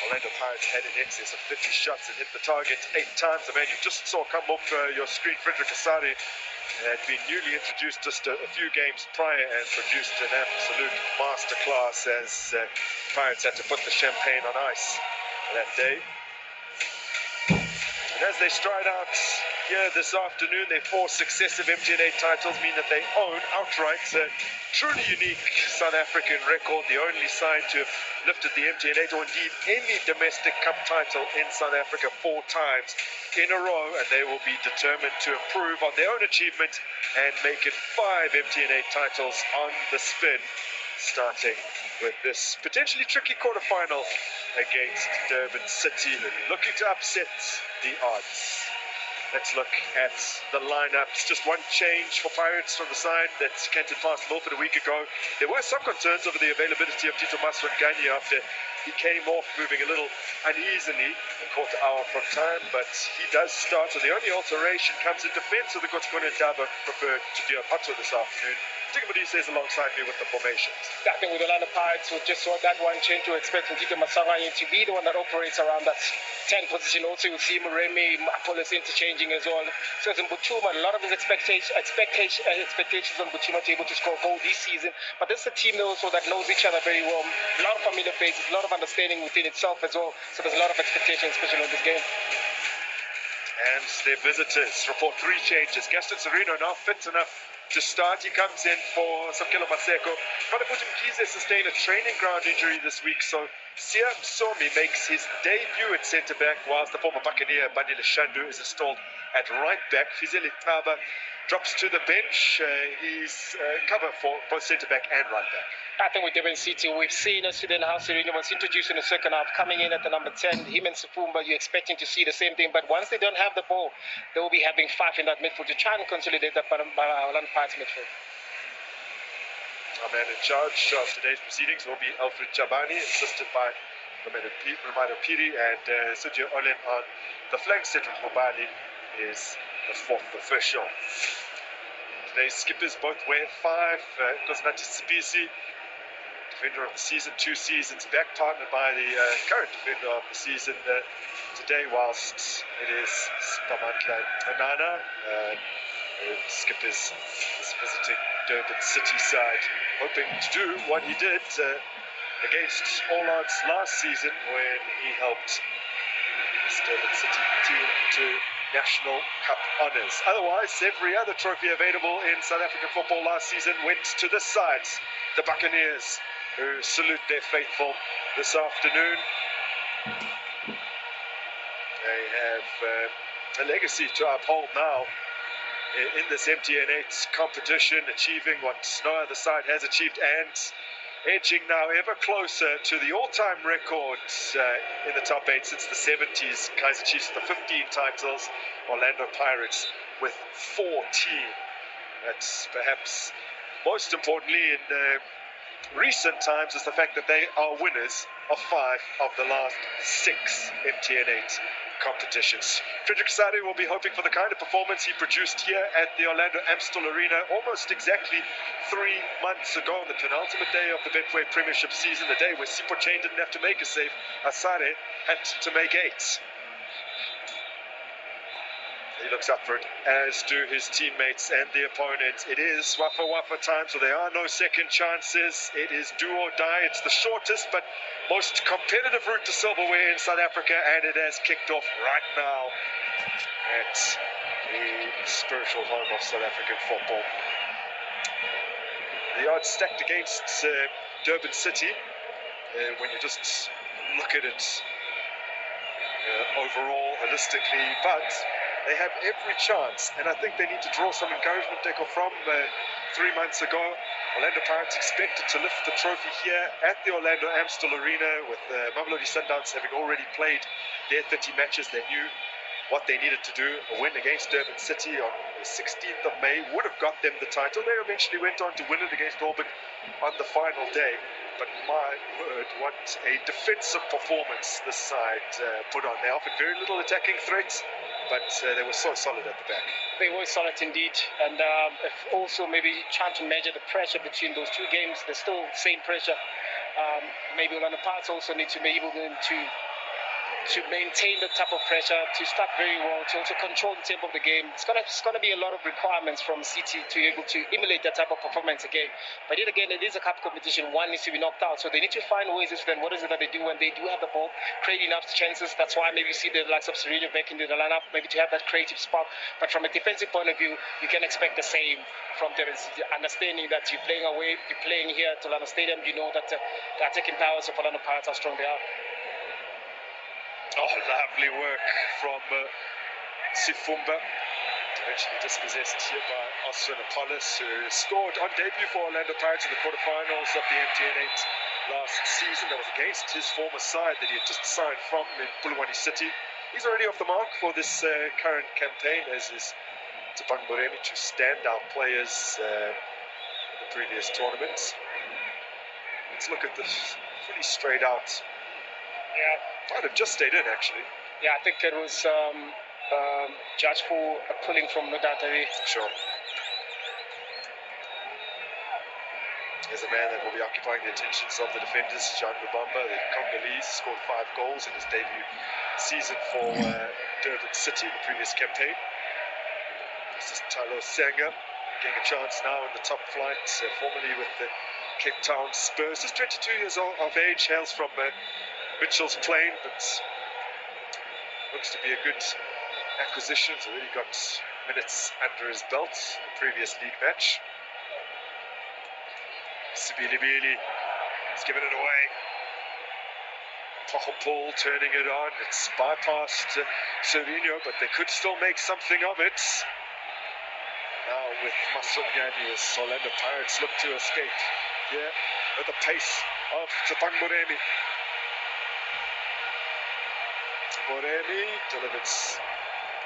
Orlando Pirates had in excess of 50 shots and hit the target 8 times. The man you just saw come off your screen, Frederick Asare, had been newly introduced just a few games prior and produced an absolute masterclass as Pirates had to put the champagne on ice that day. And as they stride out here this afternoon, their 4 successive MTN8 titles mean that they own outright a truly unique South African record, the only side to have lifted the MTN8 or indeed any domestic cup title in South Africa 4 times in a row, and they will be determined to improve on their own achievement and make it 5 MTN8 titles on the spin, starting with this potentially tricky quarterfinal against Durban City, looking to upset the odds. Let's look at the lineups. Just one change for Pirates from the side that canted past Milford a week ago. There were some concerns over the availability of Tito Maswanganye after he came off moving a little uneasily and caught the hour from time, but he does start. So the only alteration comes in defense of the Kotikone Ndaba preferred to be on Hutto this afternoon. Tigabudi says alongside me with the formations. I think with the Orlando Pirates, we just saw that one change to expect from Tito Maswanganye to be the one that operates around that 10 position. Also, you'll see Muremi, Apollos interchanging as well. So in Buchuma, a lot of his expectations on Buchuma to be able to score goal this season. But this is a team also that knows each other very well. A lot of familiar faces, a lot of understanding within itself as well. So there's a lot of expectation, especially in this game. And their visitors report 3 changes. Gaston Sereno now fit enough to start. He comes in for Samkelo Maseko. Kalaputi Mkhize sustained a training ground injury this week, so Sia Msomi makes his debut at centre-back, whilst the former Buccaneer Bandile Shandu is installed at right-back. Fizeli Taba drops to the bench. He's cover for both centre-back and right-back. I think with Durban City, we've seen Sweden House Serena was introduced in the second half, coming in at the number 10. Him and Sifumba, you're expecting to see the same thing. But once they don't have the ball, they will be having 5 in that midfield to try and consolidate that Orlando Pirates midfield. Our man in charge of today's proceedings will be Alfred Jabani, assisted by Romano Piri and Sergio Olen on the flank. Cedric Mobali is the 4th official. Today's skippers both wear 5. Kosnati Sibisi, defender of the season 2 seasons back, partnered by the current defender of the season today, whilst it is Spamantla Anana, skippers is visiting Durban City side, hoping to do what he did against all odds last season when he helped this Durban City team to National Cup honours. Otherwise, every other trophy available in South African football last season went to this side, the Buccaneers, who salute their faithful this afternoon. They have a legacy to uphold now in this MTN8 competition, achieving what no other side has achieved and edging now ever closer to the all-time record in the top 8 since the 70s. Kaizer Chiefs with the 15 titles, Orlando Pirates with 14. That's perhaps most importantly in recent times is the fact that they are winners of 5 of the last 6 MTN8 competitions. Frederick Asare will be hoping for the kind of performance he produced here at the Orlando Amstel Arena almost exactly 3 months ago on the penultimate day of the Betway Premiership season, the day where Sipho Chain didn't have to make a save. Asare had to make 8. He looks up for it, as do his teammates and the opponent. It is Wafa time, so there are no second chances. It is do or die. It's the shortest but most competitive route to silverware in South Africa, and it has kicked off right now at the spiritual home of South African football. The odds stacked against Durban City when you just look at it overall, holistically, but they have every chance, and I think they need to draw some encouragement, Deco, from 3 months ago. Orlando Pirates expected to lift the trophy here at the Orlando Amstel Arena, with Mamelodi Sundowns having already played their 30 matches. They knew what they needed to do. A win against Durban City on the 16th of May would have got them the title. They eventually went on to win it against Durban on the final day. But my word, what a defensive performance this side put on. They offered very little attacking threats, but they were so solid at the back. They were solid indeed, and also maybe trying to measure the pressure between those 2 games. There's still same pressure. Maybe Orlando Pirates also need to be able to to maintain the type of pressure, to start very well, to also control the tempo of the game. It's gonna be a lot of requirements from City to be able to emulate that type of performance again. But yet again, it is a cup competition. One needs to be knocked out, so they need to find ways as then what is it that they do when they do have the ball, create enough chances. That's why maybe you see the likes of Sergio back into the lineup, maybe to have that creative spark. But from a defensive point of view, you can expect the same from them. It's the understanding that you're playing away, you're playing here at Orlando Stadium. You know that the attacking powers of Orlando Pirates, how strong they are. Oh, lovely work from Sifumba. Eventually dispossessed here by Osman Apollos, who scored on debut for Orlando Pirates in the quarterfinals of the MTN8 last season. That was against his former side that he had just signed from in Bulwani City. He's already off the mark for this current campaign, as is Tsepang Moremi, two standout players in the previous tournaments. Let's look at this pretty straight out. Yeah. Might have just stayed in, actually. Yeah, I think it was judged for pulling from Nodata. Sure. There's a man that will be occupying the attentions of the defenders, Jean Lubamba, the Congolese, scored 5 goals in his debut season for Durban City in the previous campaign. This is Tylo Sanga getting a chance now in the top flight, formerly with the Cape Town Spurs. He's 22 years old of age, hails from Mitchell's Plain, but looks to be a good acquisition. He's already got minutes under his belt in the previous league match. Sibilibili has given it away. Paul turning it on. It's bypassed Serino, but they could still make something of it. Now with Masunyani, as Orlando Pirates look to escape here at the pace of Tsepang Moremi. Moremi delivered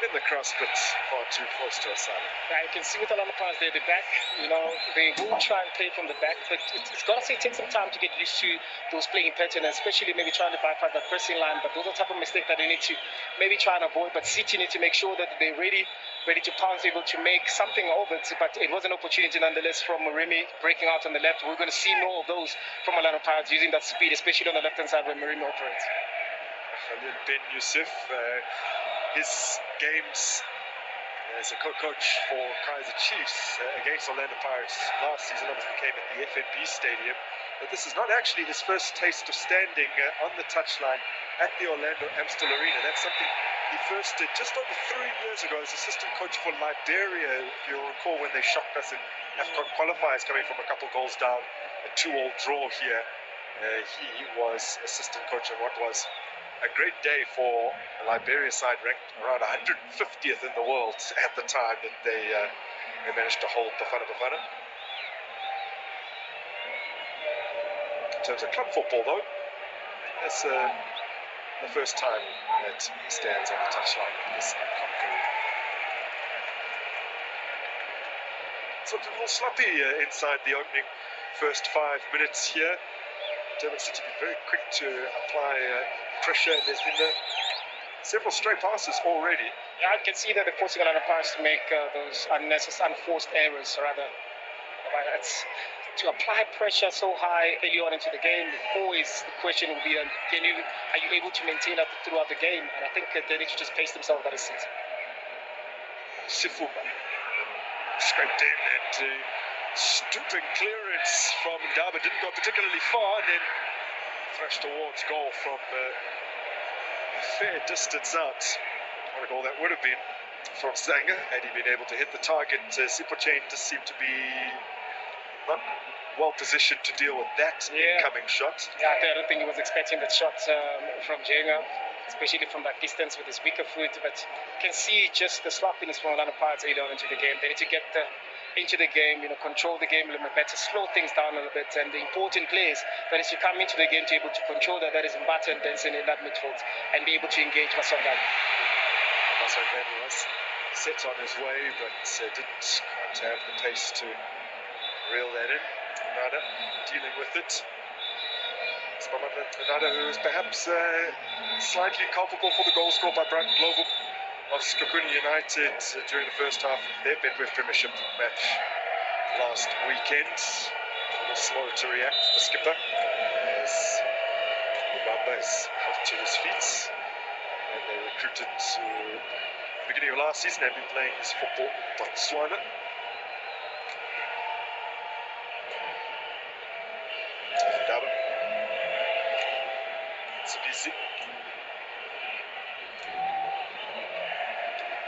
in the cross, but far too close to Asali. Yeah, you can see with Orlando Pirates, they're the back. You know, they will try and play from the back, but it's got to take some time to get used to those playing patterns, especially maybe trying to bypass that pressing line. But those are the type of mistakes that they need to maybe try and avoid. But City need to make sure that they're ready to pounce, able to make something of it. But it was an opportunity nonetheless from Moremi breaking out on the left. We're going to see more of those from Orlando Pirates using that speed, especially on the left-hand side where Moremi operates. Khalil Ben Youssef, his games as a coach for Kaizer Chiefs against Orlando Pirates last season obviously came at the FNB Stadium, but this is not actually his first taste of standing on the touchline at the Orlando Amstel Arena. That's something he first did just over 3 years ago as assistant coach for Liberia, if you'll recall, when they shocked us in AFCON qualifiers coming from a couple goals down, a 2-2 draw here. He was assistant coach on what was a great day for a Liberia side ranked around 150th in the world at the time that they managed to hold Bafana Bafana. In terms of club football, though, it's the first time that he stands on the touchline of this AFCON career. It's looked a little sloppy inside the opening first 5 minutes here. Durban City been very quick to apply pressure, and there's been several stray passes already. Yeah, I can see that they're forcing Orlando Pirates to make those unnecessary, unforced errors, rather. It's, to apply pressure so high early on into the game, always the question will be, are you able to maintain that throughout the game? And I think they need to just pace themselves out of seat. Sifumba scraped in, and stooping clearance from Ndaba didn't go particularly far, and then thrashed towards goal from a fair distance out. What a goal that would have been from Sanga had he been able to hit the target. Sipochain just seemed to be not well positioned to deal with that incoming shot. Yeah, I don't think he was expecting that shot from Jenga, especially from that distance with his weaker foot. But you can see just the sloppiness from Orlando Pirates early on into the game. They need to get into the game, control the game a little bit better, slow things down a little bit. And the important players that is to come into the game to be able to control that is Mbata and Benson in that midfield and be able to engage Masongani. Masongani was set on his way, but didn't quite have the pace to reel that in. Nada dealing with it. Nada, who is perhaps slightly culpable for the goal scored by Brighton Global of Skokuni United during the first half of their Betway Premiership match last weekend. A little slow to react, the skipper, as Lubamba is helped to his feet. and they recruited to the beginning of last season and been playing his football in Botswana. Durban. Sabisi.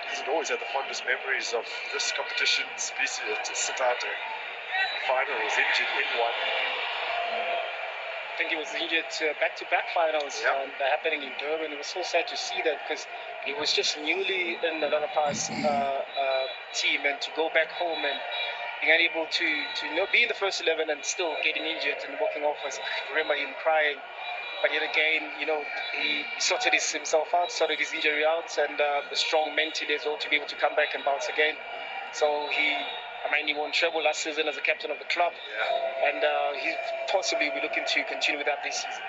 Hasn't always had the fondest memories of this competition. Sabisi to sit out a final, was injured in one. I think he was injured back-to-back finals happening in Durban. It was so sad to see that because he was just newly in the Lanapa's team, and to go back home and being unable to be in the first 11 and still getting injured and walking off. I remember him crying. But yet again, he sorted himself out, sorted his injury out, and strong mentally as well to be able to come back and bounce again. So he won treble last season as a captain of the club, and he possibly will be looking to continue with that this season.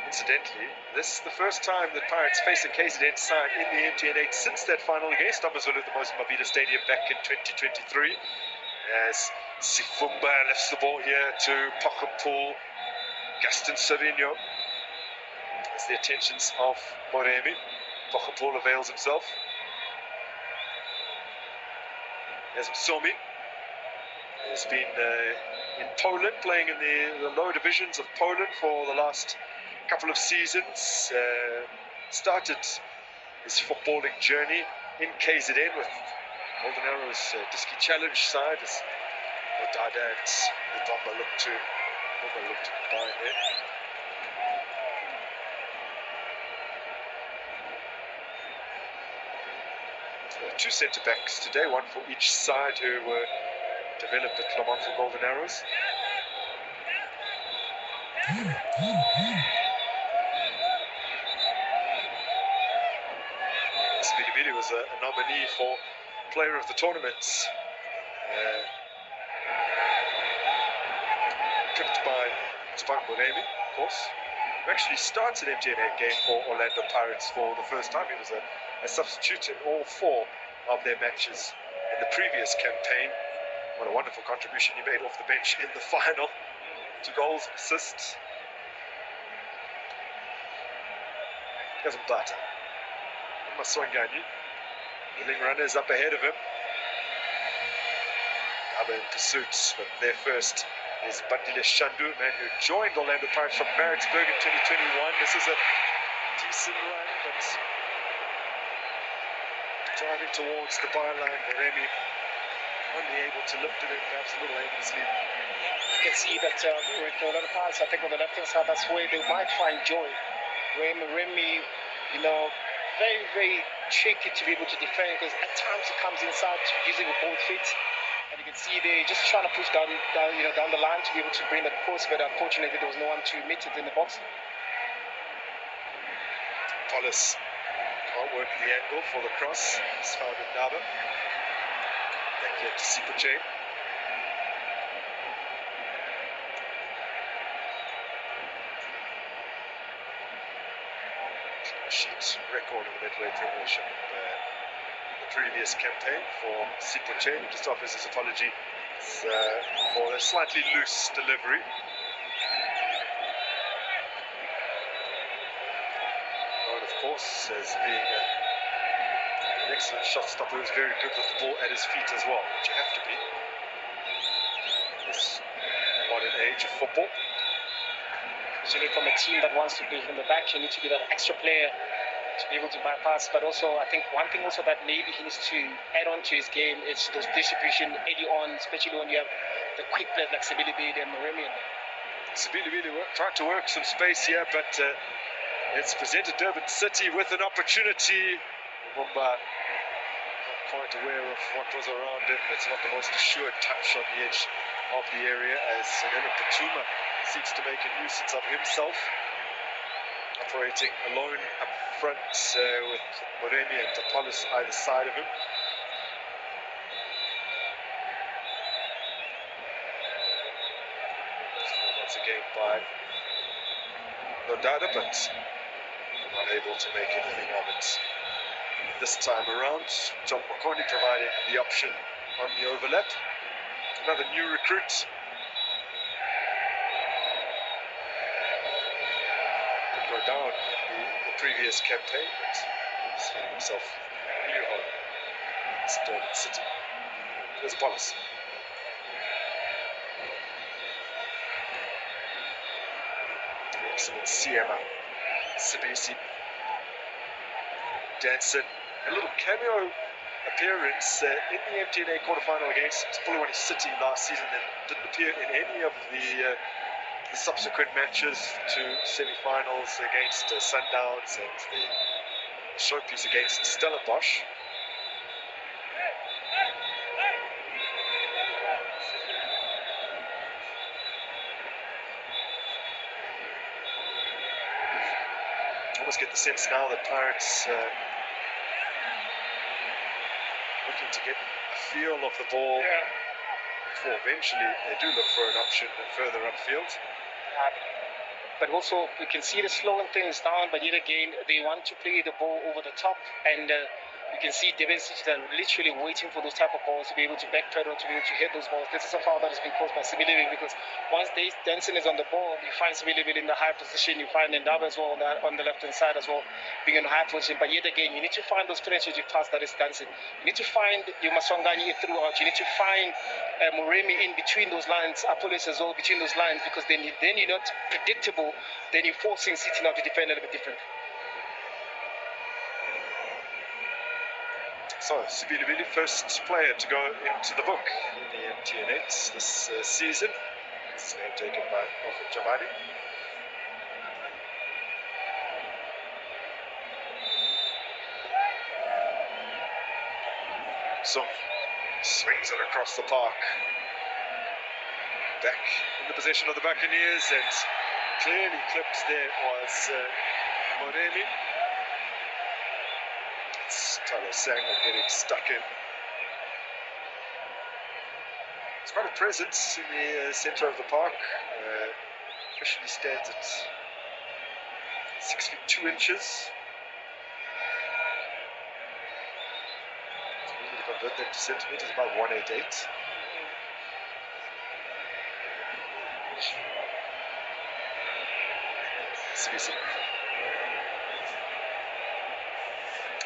Incidentally, this is the first time that Pirates face a KZN side in the MTN8 since that final against AmaZulu at the Mozambique Stadium back in 2023. As Sifumba lifts the ball here to Pakampul, Gaston Savigno, as the attentions of Moremi. Pakampul avails himself. As Msomi has been in Poland, playing in the lower divisions of Poland for the last couple of seasons. Started his footballing journey in KZN with Golden Arrows Diski Challenge side, as Dada and Mubamba looked to combine there. Two centre backs today, one for each side, who were developed at Clermont for Golden Arrows. Sibili was a nominee for Player of the Tournament, picked by Tabang Moremi, of course, who actually starts an MTN8 game for Orlando Pirates for the first time. He was a substitute in all four of their matches in the previous campaign. What a wonderful contribution he made off the bench in the final. 2 goals, assists. Here's Mbata. Maswangani. Healing runners up ahead of him. Gaba in pursuit, but their first is Bandile Shandu, man who joined Orlando Pirates from Maritzburg in 2021. This is a decent run, but driving towards the byline. Moremi only able to lift it in, perhaps a little aimlessly. You can see that with Orlando Pirates, I think on the left-hand side, that's where they might find joy. Where Moremi, very, very tricky to be able to defend, because at times he comes inside using with both feet, and you can see they're just trying to push down the line to be able to bring that cross, but unfortunately there was no one to meet it in the box. Polis can't work the angle for the cross. It's found in Naba. Back here to Sipuche. Sheet's record of the midway premiership in the previous campaign for Sipuche. Just offers his apology for a slightly loose delivery. Known, of course, as being an excellent shot stopper who's very good with the ball at his feet as well, which you have to be in this modern age of football. Usually from a team that wants to play from the back, you need to be that extra player to be able to bypass. But also, I think one thing also that maybe he needs to add on to his game is those distribution early on, especially when you have the quick play like Sibilibili and Moremi. Sibilibili trying to work some space here, but it's presented Durban City with an opportunity. Mumba not quite aware of what was around him. It's not the most assured touch on the edge of the area, as Senema Patuma seeks to make a nuisance of himself, operating alone up front with Moremi and Tapolis either side of him. Once again by Lodada, but not able to make anything of it this time around. John Makoni providing the option on the overlap. Another new recruit. Down the previous campaign, but he's finding himself a new home. It's Durban City. There's a policy. Excellent Siema. Sibisi. Danson. A little cameo appearance in the MTN8 quarterfinal against Polokwane City last season, and didn't appear in any of the subsequent matches to semi-finals against Sundowns and the showpiece against Stellenbosch. Almost get the sense now that Pirates looking to get a feel of the ball before eventually they do look for an option further upfield. But also we can see the slowing things down, but yet again they want to play the ball over the top, and you can see Durban City that are literally waiting for those type of balls to be able to backpedal, to be able to hit those balls. This is a foul that has been caused by Sibiliving, because once Danson is on the ball, you find Sibiliving in the high position, you find Ndaba as well on the left hand side as well, being in a high position. But yet again, you need to find those penetrative passes that is Danson. You need to find your Maswangani throughout. You need to find Moremi in between those lines, Apollos as well between those lines, because then you're not predictable. Then you're forcing City now to defend a little bit different. So, Sibilivili, first player to go into the book in the MTN8 this season. His name taken by Alfred Jamani. So, swings it across the park. Back in the possession of the Buccaneers, and clearly clipped there was Moremi. It's Tyler Sanger getting stuck in. It's quite a presence in the centre of the park. Officially stands at 6 feet 2 inches. So we need to convert that to centimetres, about 188. CBC.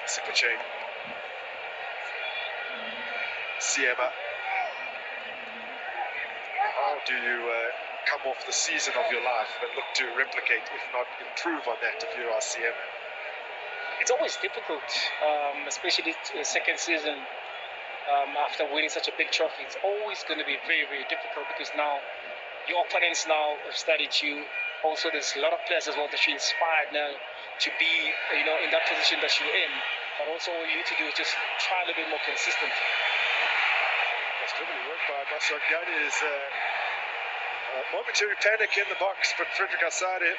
Super chain. Siema. How do you come off the season of your life and look to replicate, if not improve on that, if you are Siema? It's always difficult, especially the second season after winning such a big trophy. It's always going to be very, very difficult, because now your opponents now have started to. Also, there's a lot of players as well that you're inspired now to be, in that position that you're in. But also, all you need to do is just try a little bit more consistent. That's really work by Maswangani. Is momentary panic in the box, but Frederick Asare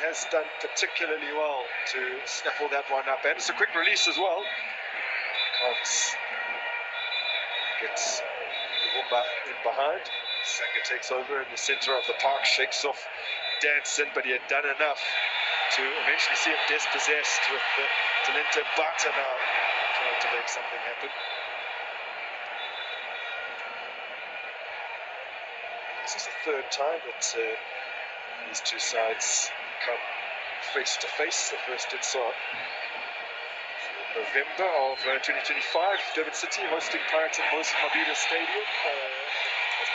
has done particularly well to snaffle that one up. And it's a quick release as well. Can't get Lubumba in behind. Sanger takes over in the centre of the park, shakes off Danson, but he had done enough to eventually see him dispossessed with the Talenta Bata now trying to make something happen. This is the third time that these two sides come face to face. The first did so in November of 2025, Durban City hosting Pirates in Moses Mabhida Stadium.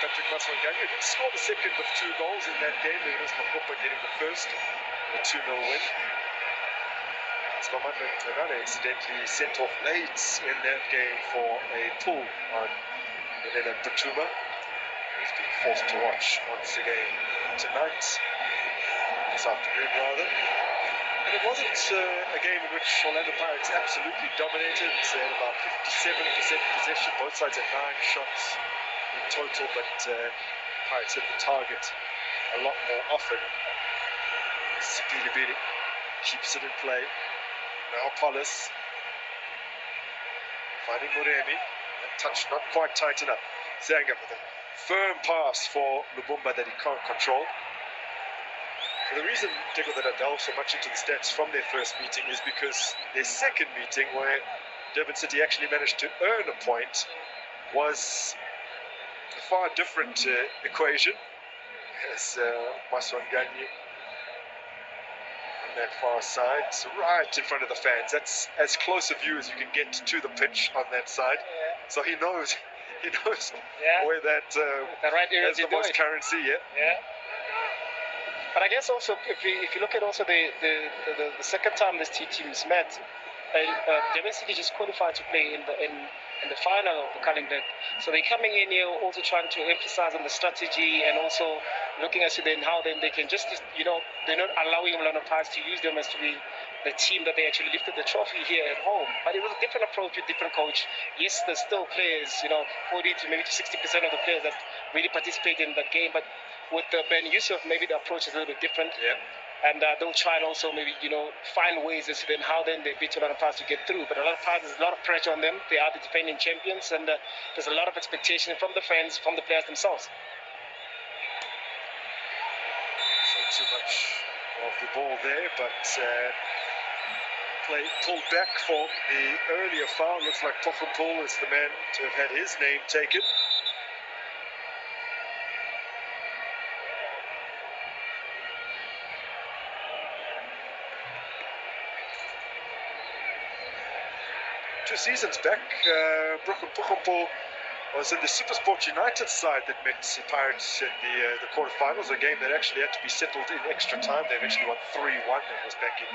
Patrick Maswangani did score the second with 2 goals in that game. It was Makopa getting the first, a 2-0 win. Spamanda Nagane incidentally sent off late in that game for a pull on Nenena Pachuma. He's been forced to watch once again tonight, this afternoon rather. And it wasn't a game in which Orlando Pirates absolutely dominated. They had about 57% possession, both sides had 9 shots in total, but Pirates hit the target a lot more often. Sibilivili keeps it in play. Now Paulus finding Moremi. That touch not quite tight enough. Zanga with a firm pass for Lubumba that he can't control. And the reason, Diego, that I delve so much into the stats from their first meeting is because their second meeting, where Durban City actually managed to earn a point, was a far different equation, as Maswangani on that far side, so right in front of the fans. That's as close a view as you can get to the pitch on that side. So he knows where that the right area has the most currency. Yeah. But I guess also if you look at also the second time these two teams met, Durban City just qualified to play in the final of the calendar. So they're coming in here also trying to emphasize on the strategy and also looking as to then how then they can just, they're not allowing Orlando Pirates to use them as to be the team that they actually lifted the trophy here at home. But it was a different approach with different coach. Yes, there's still players, 40 to maybe to 60% of the players that really participate in that game. But with Ben Yusuf, maybe the approach is a little bit different. Yeah. And they'll try and also maybe, find ways as to then how then they beat Orlando Pirates to get through. But a lot of Pirates, there's a lot of pressure on them. They are the defending champions, and there's a lot of expectation from the fans, from the players themselves. So too much of the ball there, but play pulled back for the earlier foul. Looks like Poffenpool is the man to have had his name taken. Two seasons back, Brooklyn Poffenpool was in the Supersport United side that met the Pirates in the quarterfinals, a game that actually had to be settled in extra time. They eventually won 3-1. That was back in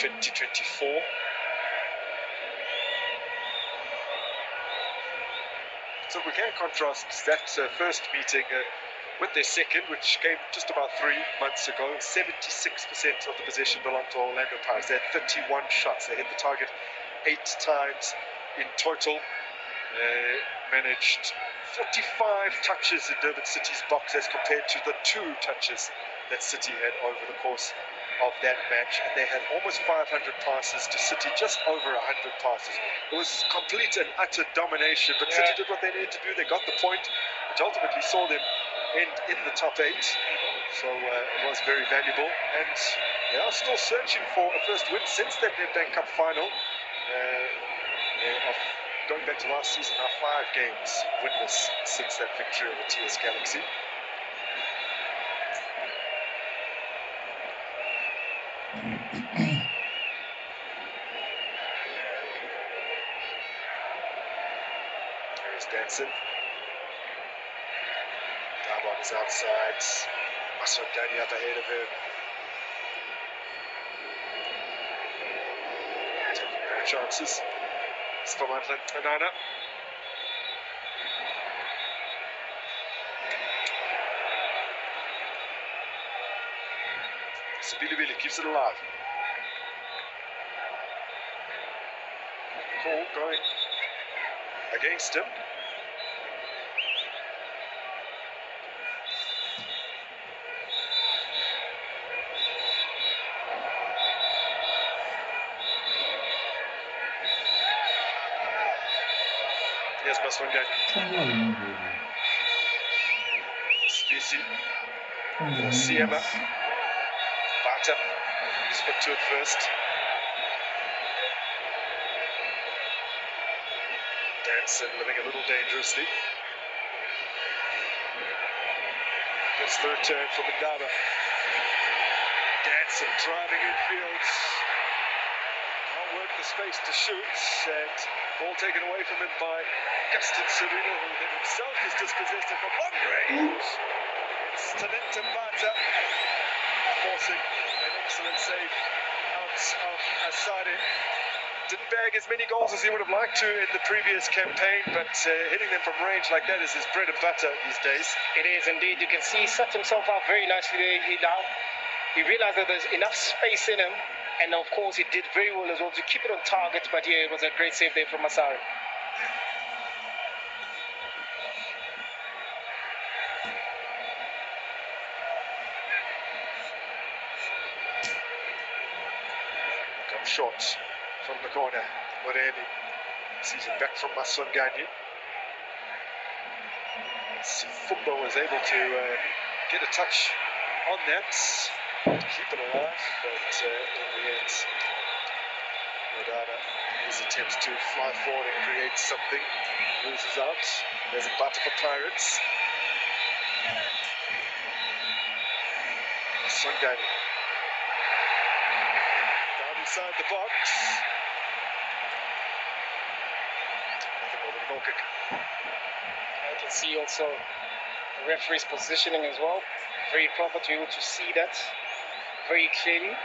2024. So we can contrast that first meeting with their second, which came just about 3 months ago. 76% of the possession belonged to Orlando Pirates. They had 31 shots. They hit the target 8 times in total. Managed 45 touches in Durban City's box as compared to the 2 touches that City had over the course of that match, and they had almost 500 passes to City, just over 100 passes. It was complete and utter domination, but City did what they needed to do. They got the point, which ultimately saw them end in the top 8. So it was very valuable, and they are still searching for a first win since that Nedbank Cup final. Going back to last season, now 5 games winless since that victory over TS Galaxy. There's Danson. Durban is outside. Maswadani up ahead of him. Taking no chances. It's from Anana. Sibilivili keeps it alive. Call going against him. Here's Maswangani. Spisi. Siema. Bata. Split to it first. Danson living a little dangerously. Gets third turn from Ndaba. Danson driving infield. Can't work the space to shoot, and ball taken away from him by Gaston Serino, who then himself is dispossessed from long range. It's Tanenta Bata forcing an excellent save out of Asade. Didn't bag as many goals as he would have liked to in the previous campaign, but hitting them from range like that is his bread and butter these days. It is indeed. You can see he set himself up very nicely there. He realized that there's enough space in him, and of course he did very well as well to keep it on target, but yeah, it was a great save there from Masari. Come short from the corner. Moreni sees it back from Maswangani. Fumbo was able to get a touch on that, keep it alive, but in the end, Modana, his attempts to fly forward and create something, loses out. There's a butter for Pirates. Maswangani. inside the box. Nothing more than a goal kick. I can see also the referee's positioning as well. Very proper to be able to see that very clearly.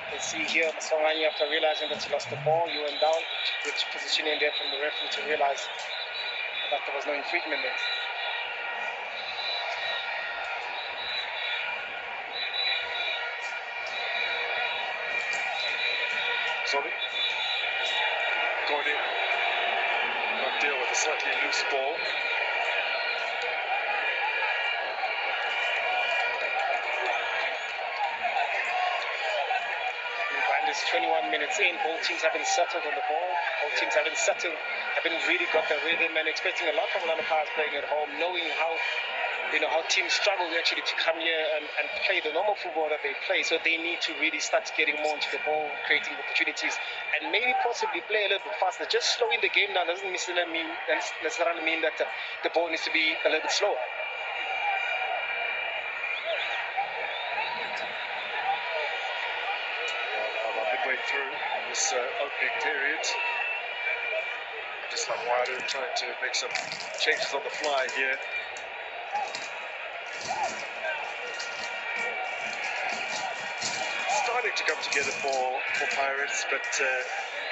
You can see here Masongani, after realizing that he lost the ball, he went down, good positioning there from the referee to realize that there was no infringement there. Sorry. Going in. Not deal with a slightly loose ball. And it's 21 minutes in, both teams haven't settled on the ball. Both teams haven't settled, haven't really got the rhythm, and expecting a lot from Orlando Pirates playing at home, knowing how teams struggle actually to come here and play the normal football that they play. So they need to really start getting more into the ball, creating opportunities, and maybe possibly play a little bit faster. Just slowing the game down doesn't necessarily mean that the ball needs to be a little bit slower. Midway through this opening period, just like Wilder trying to make some changes on the fly here. Starting to come together for Pirates, but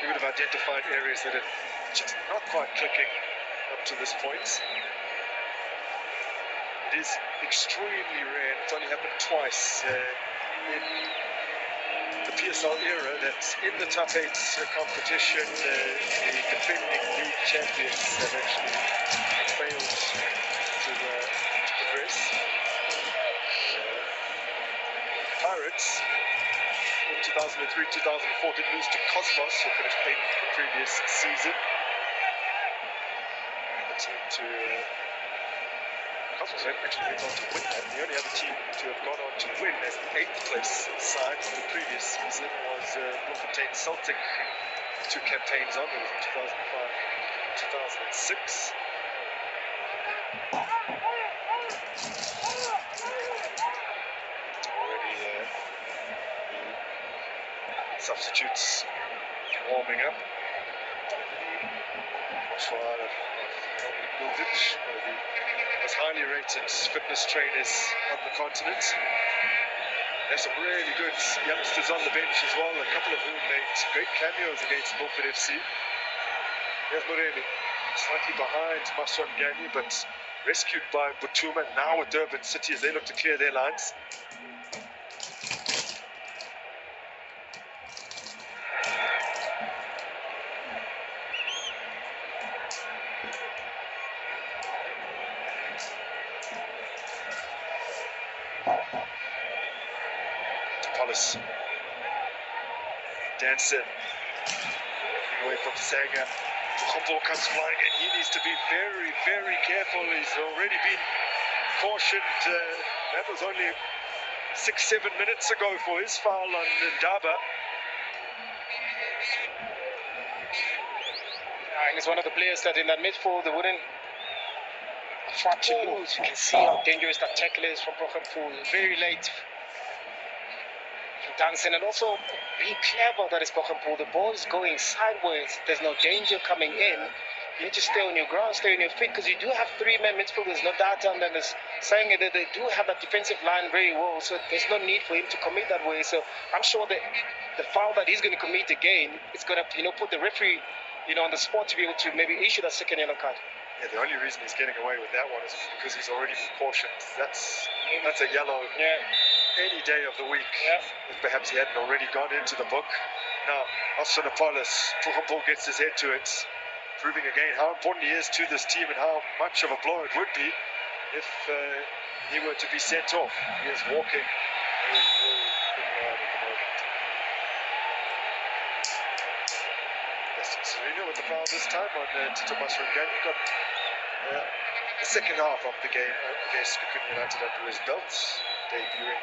we would have identified areas that are just not quite clicking up to this point. It is extremely rare, and it's only happened twice in the PSL era that in the top 8 competition, the defending league champions have actually failed to progress. Pirates in 2003-2004 did lose to Cosmos, who finished 8th the previous season. The team to Cosmos actually went on to win that. The only other team to have gone on to win as the 8th place side the previous season was Bloemfontein Celtic, 2 campaigns on. It was in 2005-2006. Substitutes warming up. Martial art of Milvic, one of the most highly rated fitness trainers on the continent. There's some really good youngsters on the bench as well, a couple of whom made great cameos against Milford FC. Here's Moremi, slightly behind Maswan Gani, but rescued by Butuma, now with Durban City as they look to clear their lines. Hollis. Danson. Away from Saga. Humble comes flying and he needs to be very, very careful. He's already been cautioned. That was only 6-7 minutes ago for his foul on Ndaba. And he's one of the players that in that midfield they wouldn't afford to lose. You can see how dangerous that tackle is from Brockenpool. Very late. Dancing, and also being clever that is Brockenpool. The ball is going sideways. There's no danger coming in. You need to stay on your ground, stay on your feet, because you do have 3-man midfielders, no data, and then saying that they do have that defensive line very well, so there's no need for him to commit that way. So I'm sure that the foul that he's going to commit again is going to, put the referee, on the spot to be able to maybe issue that second yellow card. Yeah, the only reason he's getting away with that one is because he's already been cautioned. That's a yellow any day of the week. Yeah. If perhaps he hadn't already gone into the book. Now, Asanapolis, Tuhambo gets his head to it, proving again how important he is to this team and how much of a blow it would be if he were to be sent off. He is walking very, very hard at the moment. Serena with the foul this time on Tito Masrangan. He got the second half of the game against Cocoon United under his belt, debuting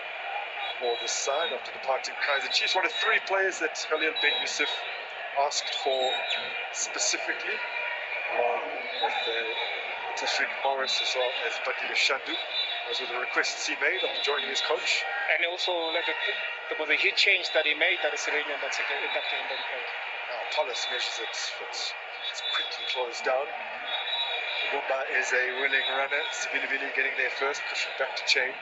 for this side after departing Kaizer Chiefs. One of 3 players that Khalil Ben Yusuf asked for specifically, along with Tashrik Morris as well as Badila Shandu, Those were the requests he made after joining his coach. And also, there was a huge change that he made that is in that game that he played. Now Paulus measures it. It's quickly closed down. Mumba is a willing runner. Sibilibili getting there first, pushing back to Chain.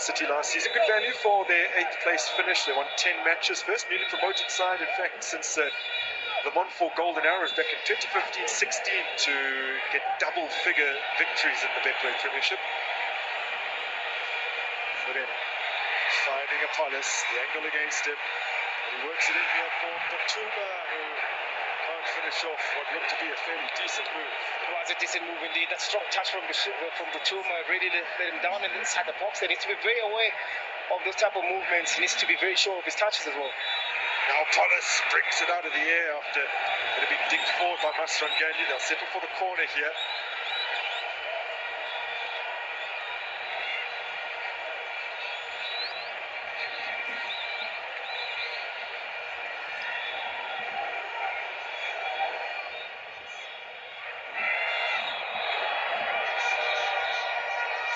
City last season, good value for their 8th place finish. They won 10 matches. First newly promoted side, in fact, since the Montfort Golden Arrows back in 2015-16 to get double-figure victories in the Betway Premiership. But then, finding Apollos, the angle against him. And he works it in here for Batuma, who can't finish off what looked to be a fairly decent move. It was a decent move indeed. That strong touch from Batuma really let him down and inside the box. They need to be very aware of those type of movements. He needs to be very sure of his touches as well. Now Paulus brings it out of the air after it had been dinked forward by Masrangani. They'll settle for the corner here.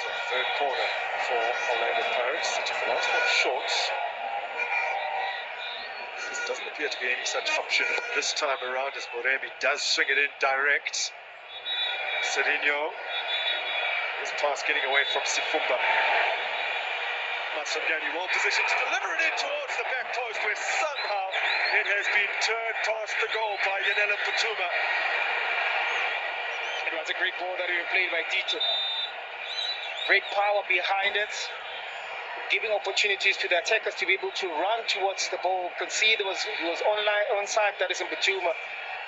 So third corner for Orlando Pirates. City for last one shorts. Doesn't appear to be any such option this time around as Moremi does swing it in direct. Serino. His pass getting away from Sifumba. Masongani well positioned to deliver it in towards the back post where somehow it has been turned past the goal by Yanela Batuma. It was a great ball that he played by Dito. Great power behind it, giving opportunities to the attackers to be able to run towards the ball. You can see he was onside, that is in Batuma.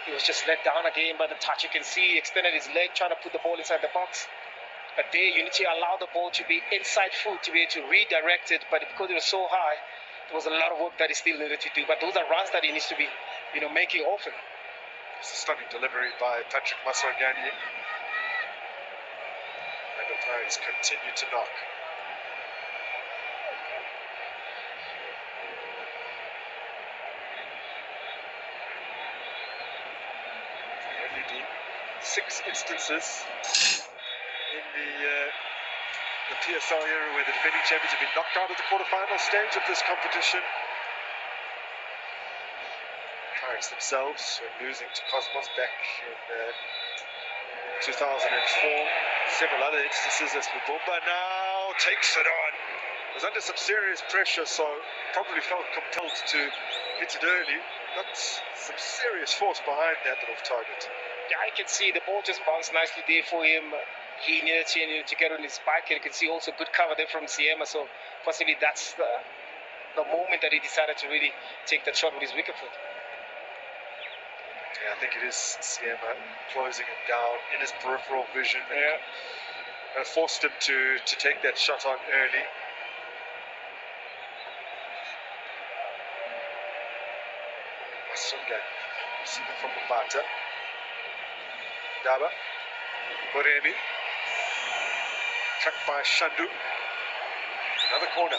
He was just let down again by the touch. You can see he extended his leg trying to put the ball inside the box. But there you need to allow the ball to be inside foot to be able to redirect it. But because it was so high, there was a lot of work that he still needed to do. But those are runs that he needs to be, making often. It's a stunning delivery by Patrick Masongani. And the Pirates continue to knock. Only 6 instances in the PSL era where the defending champions have been knocked out of the quarterfinal stage of this competition. Pirates themselves were losing to Cosmos back in 2004. Several other instances as Lubumba now takes it on. Was under some serious pressure, so probably felt compelled to hit it early. Got some serious force behind that off target. Yeah, I can see the ball just bounced nicely there for him. He needed to get on his back, and you can see also good cover there from Siema. So possibly that's the moment that he decided to really take that shot with his wicket foot. Yeah, I think it is Siema closing it down in his peripheral vision. And forced him to take that shot on early. Masunga receiving from Mbata. Daba. Moremi. Tracked by Shandu. Another corner.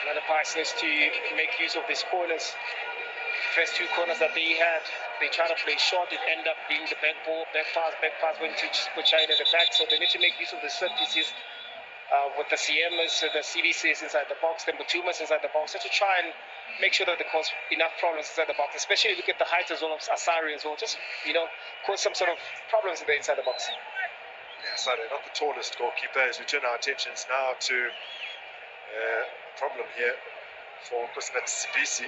Another pass needs to make use of these corners. First 2 corners that they had, they tried to play short. It ended up being the back pass went to Puchai at the back. So they need to make use of the set pieces with the CMs, the CVCs inside the box, then Batumas inside the box, so to try and make sure that they cause enough problems inside the box, especially look at the height as well of Asari as well, just, cause some sort of problems inside the box. Yeah, so they're not the tallest goalkeeper as we turn our attentions now to problem here for Kusinat Sibisi.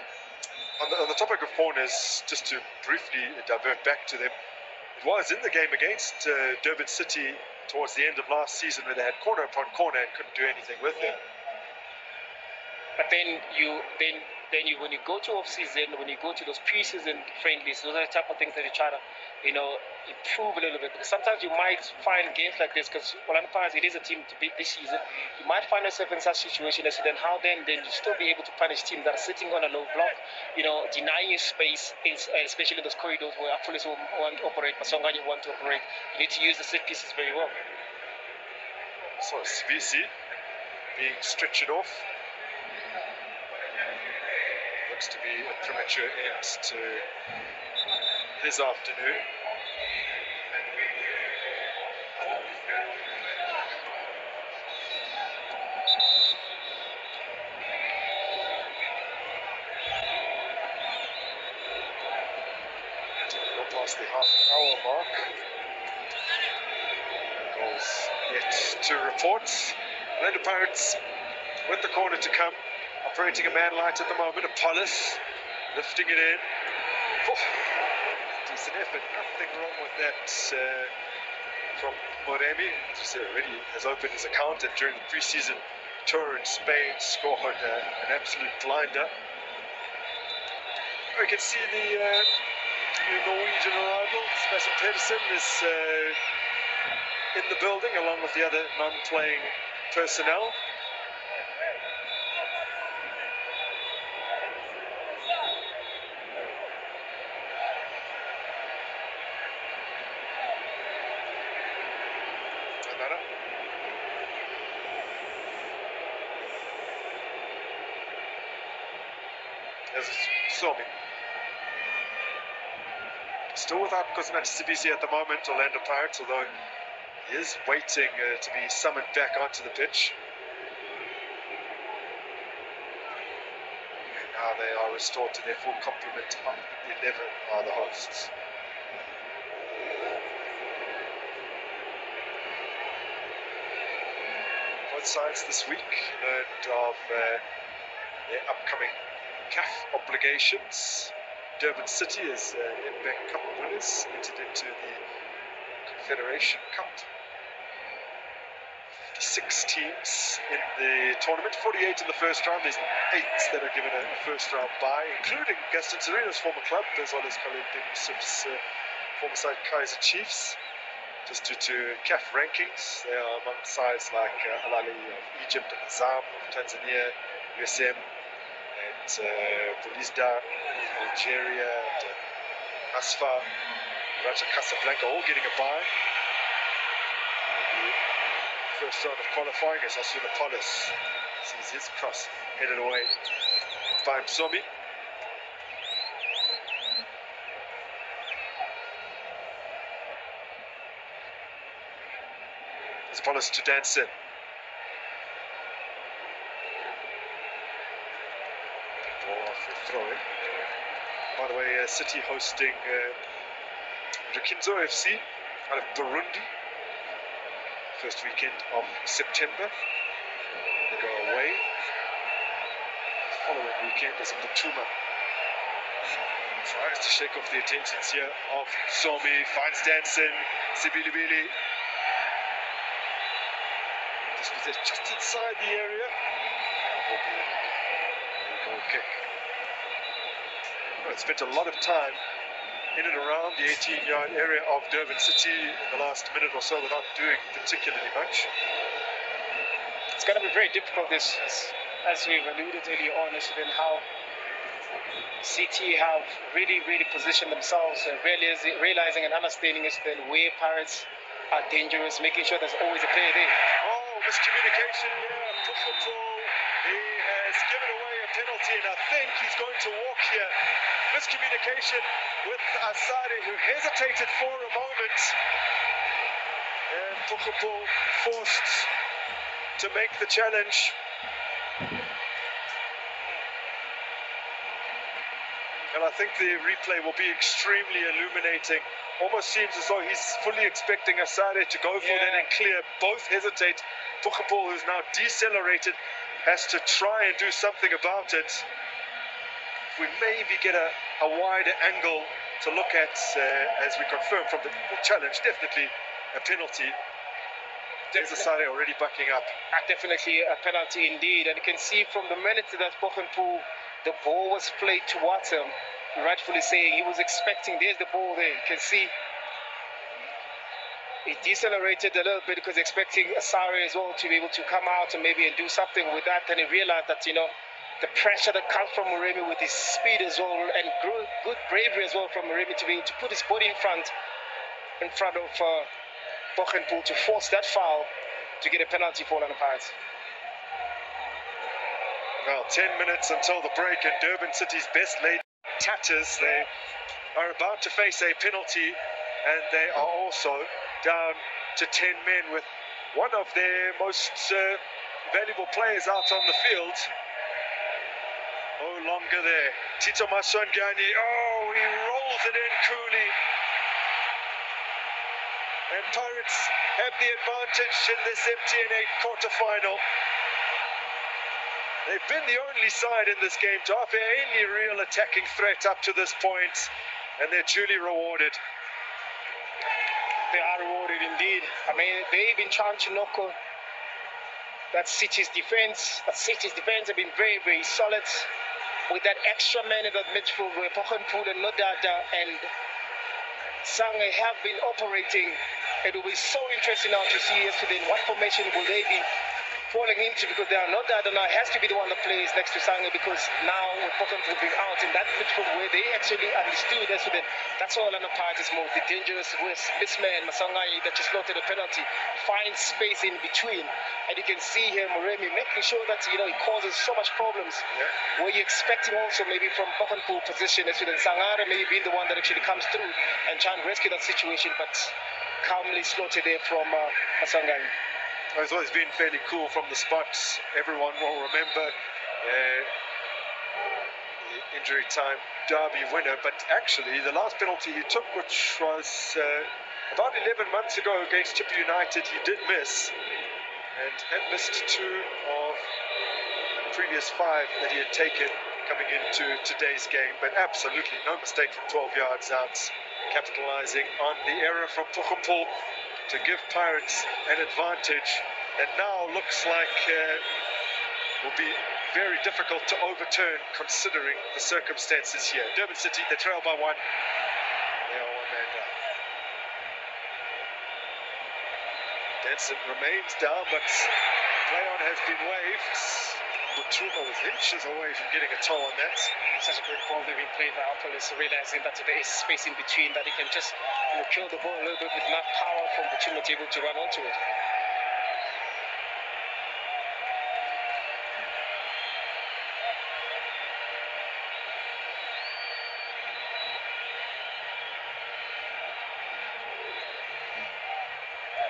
On the topic of corners, just to briefly divert back to them, it was in the game against Durban City towards the end of last season where they had corner upon corner and couldn't do anything with them. But then when you go to off-season, when you go to those pre-season friendlies, those are the type of things that you try to, improve a little bit. Because sometimes you might find games like this, because Orlando Pirates, it is a team to beat this season. You might find yourself in such situation as then how then you still be able to punish teams that are sitting on a low block, denying you space, especially those corridors where Apolis want to operate, Masongani want to operate. You need to use the set pieces very well. So CBC being stretched off. looks to be a premature end to this afternoon. We're past the half-hour mark. Goals yet to report. Orlando Pirates with the corner to come, operating a man light at the moment. Apollos lifting it in. Oh, decent effort, nothing wrong with that from Moremi. As you said, already has opened his account and during the preseason tour in Spain scored an absolute blinder. We can see the Norwegian arrival. Sebastian Pedersen is in the building along with the other non-playing personnel. There's Somi. Still without Cosmatis Sibisi at the moment, Orlando Pirates, although he is waiting to be summoned back onto the pitch. And now they are restored to their full complement of 11 are the hosts. Both sides this week learned of their upcoming CAF obligations. Durban City as Nedbank Cup winners entered into the Confederation Cup. 56 teams in the tournament, 48 in the first round. There's 8 that are given a first round bye, including Gaston Sereno's former club, as well as Khalid bin Yusuf's former side Kaizer Chiefs. Just due to CAF rankings, they are among sides like Al Ahly of Egypt, Azam of Tanzania, USM, and Bolizda, Algeria, and Asfa, Raja Casablanca, all getting a bye. The first round of qualifying is Asuna Apollos. Sees his cross headed away by Msomi. There's Apollos to dance in. Throw in. By the way, City hosting Rukinzo FC out of Burundi. First weekend of September. They go away. The following weekend is Butuma. Tries to shake off the attentions here of Somi. Finds Danson. Sibilibili. This was just inside the area. That will be a goal kick. I've spent a lot of time in and around the 18-yard area of Durban City in the last minute or so without doing particularly much. It's going to be very difficult this, as we've alluded earlier on, as to how City have really positioned themselves, realizing and understanding as to where Pirates are dangerous, making sure there's always a player there. Oh, miscommunication here. He has given away a penalty, and I think he's going to walk here. Miscommunication with Asare, who hesitated for a moment, and Tukupo forced to make the challenge. And I think the replay will be extremely illuminating. Almost seems as though he's fully expecting Asare to go for that and clear. Both hesitate. Tukupo, who's now decelerated, has to try and do something about it. We maybe get a wider angle to look at as we confirm from the challenge. Definitely a penalty. There's Asare already backing up. Definitely a penalty indeed. And you can see from the minute that Bokenpoel, the ball was played towards him, rightfully saying he was expecting, there's the ball there. You can see he decelerated a little bit because expecting Asare as well to be able to come out and maybe do something with that. And he realized that, the pressure that comes from Moremi with his speed as well, and good bravery as well from Moremi to be able to put his body in front of Bokenpoel to force that foul to get a penalty for Orlando Pirates. Well, 10 minutes until the break, and Durban City's best laid tatters. They are about to face a penalty, and they are also down to 10 men with one of their most valuable players out on the field. No longer there. Tito Masongani. Oh, he rolls it in coolly. And Pirates have the advantage in this MTN8 quarterfinal. They've been the only side in this game to offer any real attacking threat up to this point, and they're duly rewarded. They are rewarded indeed. I mean, they've been trying to knock on that City's defense. That City's defense have been very, very solid. With that extra man in that midfield where Pokenpool and Nodada and Sange have been operating. It will be so interesting now to see yesterday what formation will they be falling into, because there are Nodada now has to be the one that plays next to Sange, because now with Pokenpool being out in that midfield where they actually understood yesterday that's all on the Pirates' move. The dangerous this man Masangai that just slotted a penalty finds space in between, and you can see here Moremi making sure that he causes so much problems. Yeah. Where you're expecting also maybe from Pokenpool position yesterday, Sangare maybe being the one that actually comes through and try and rescue that situation, but calmly slotted there from Masangai. It's always been fairly cool from the spot. Everyone will remember the injury time derby winner, but actually the last penalty he took, which was about 11 months ago against Chippa United, he did miss, and had missed 2 of the previous 5 that he had taken coming into today's game. But absolutely no mistake from 12 yards out, capitalizing on the error from Pokenpool to give Pirates an advantage that now looks like will be very difficult to overturn considering the circumstances here. Durban City, they trail by 1. They are 1 man down. Denson remains down, but play on has been waived. Mutuma was inches away from getting a toe on that. Such a great ball they've been played by Alpolis, realizing that there is space in between, that he can just kill the ball a little bit with enough power from Mutuma to be able to run onto it.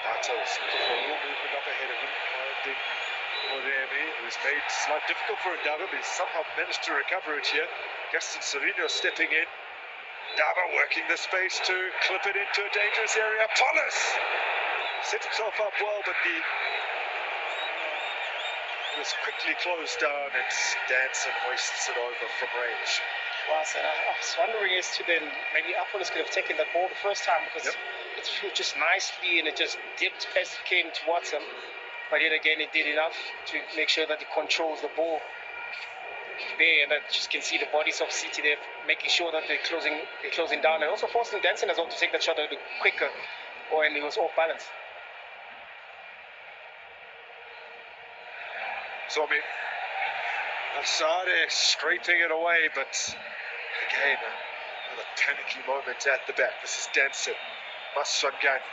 Bartos looking for a little movement up ahead of him, finding Moremi, who's made life difficult for Ndaba, but he's somehow managed to recover it here. Gaston Serino stepping in. Ndaba working the space to clip it into a dangerous area. Polis set himself up well, but it was quickly closed down, and Danson hoists it over from range. Well, so I was wondering as to then maybe Apolis could have taken that ball the first time, because it flew just nicely and it just dipped as it came towards him. But yet again, it did enough to make sure that it controls the ball there, and that you just can see the bodies of City there, making sure that they're closing down, and also forcing Danson as well to take that shot a little bit quicker, and he was off balance. So I mean, Asade scraping it away, but again, another panicky moment at the back. This is Danson. Maswangan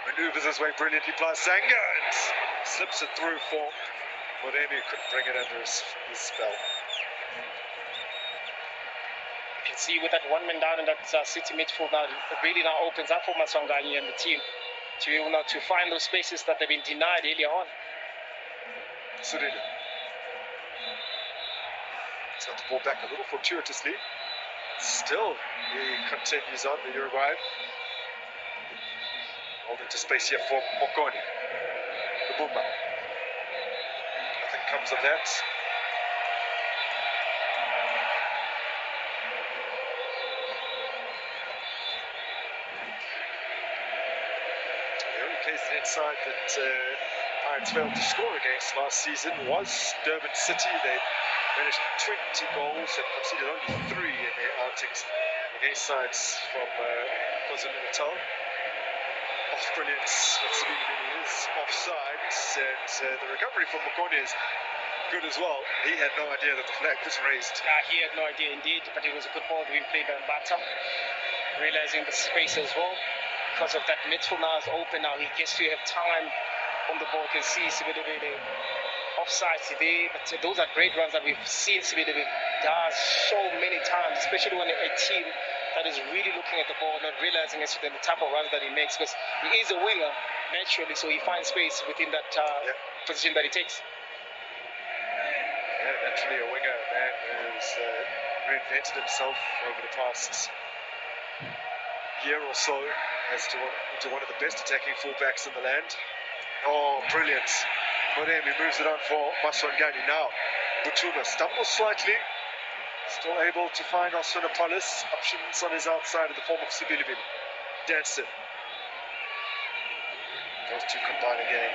maneuvers his way brilliantly past Zanga and slips it through for Moremi, who couldn't bring it under his spell. You can see with that 1 man down in that City midfield now, it really now opens up for Maswanganyi and the team to be able now to find those spaces that they've been denied earlier on. Surina. He's got the ball back a little fortuitously. Still, he continues on, the Uruguayan. Hold into space here for Mokoni. Lubumba. Nothing comes of that. The only case inside that Pirates failed to score against last season was Durban City. They managed 20 goals and conceded only 3 in their outings against sides from KwaZulu-Natal. Off brilliance, Matsibini is offside, and the recovery from Mokoni is good as well. He had no idea that the flag was raised. He had no idea indeed, but it was a good ball being played by Mbata, realizing the space as well. Because of that midfield now is open now, he gets to have time on the ball. You can see Sibidibidi offsides there, but those are great runs that we've seen Sibili does so many times, especially when a team that is really looking at the ball, not realizing it's the type of runs that he makes, because he is a winger naturally, so he finds space within that position that he takes. Yeah, naturally a winger, man who's reinvented himself over the past year or so into one of the best attacking fullbacks in the land. Oh, brilliant. Moremi moves it on for Maswangani now. Butuma stumbles slightly. Still able to find Osinopolis. Options on his outside in the form of Sibilibili. Danson. Those two combine again.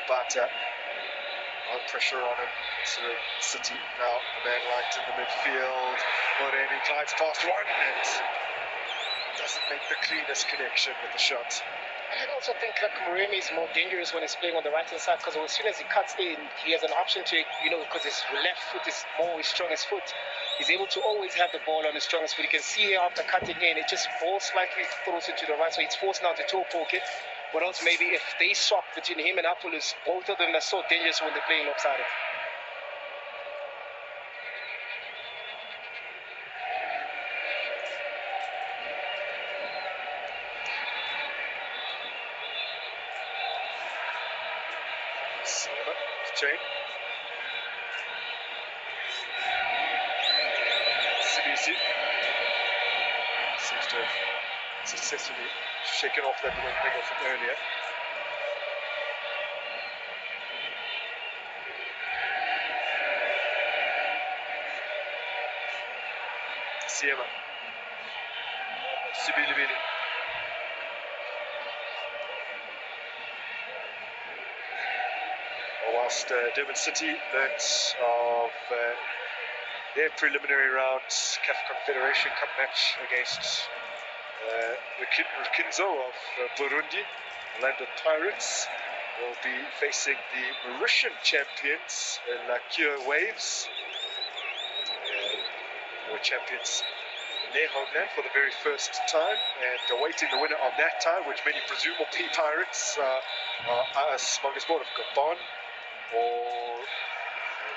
Bata. No pressure on him. So City now, the man right in the midfield. Moremi glides past one and doesn't make the cleanest connection with the shot. I also think that Moremi is more dangerous when he's playing on the right-hand side, because as soon as he cuts in, he has an option to, because his left foot is more his strongest foot. He's able to always have the ball on his strongest foot. You can see here after cutting in, it just falls slightly, throws it to the right, so it's forced now to toe poke it. What else maybe if they swap between him and Apollos, both of them are so dangerous when they're playing lopsided. Chain. Sibisi seems to have successfully shaken off that little niggle from earlier. Siema. Sibilibili. Whilst Durban City learnt of their preliminary round CAF Confederation Cup match against Rukinzo of Burundi, Orlando Pirates, will be facing the Mauritian champions, La QF Waves, who were champions in their homeland for the very first time, and awaiting the winner of that tie, which many presume will be Pirates, Smangasport of Gabon, or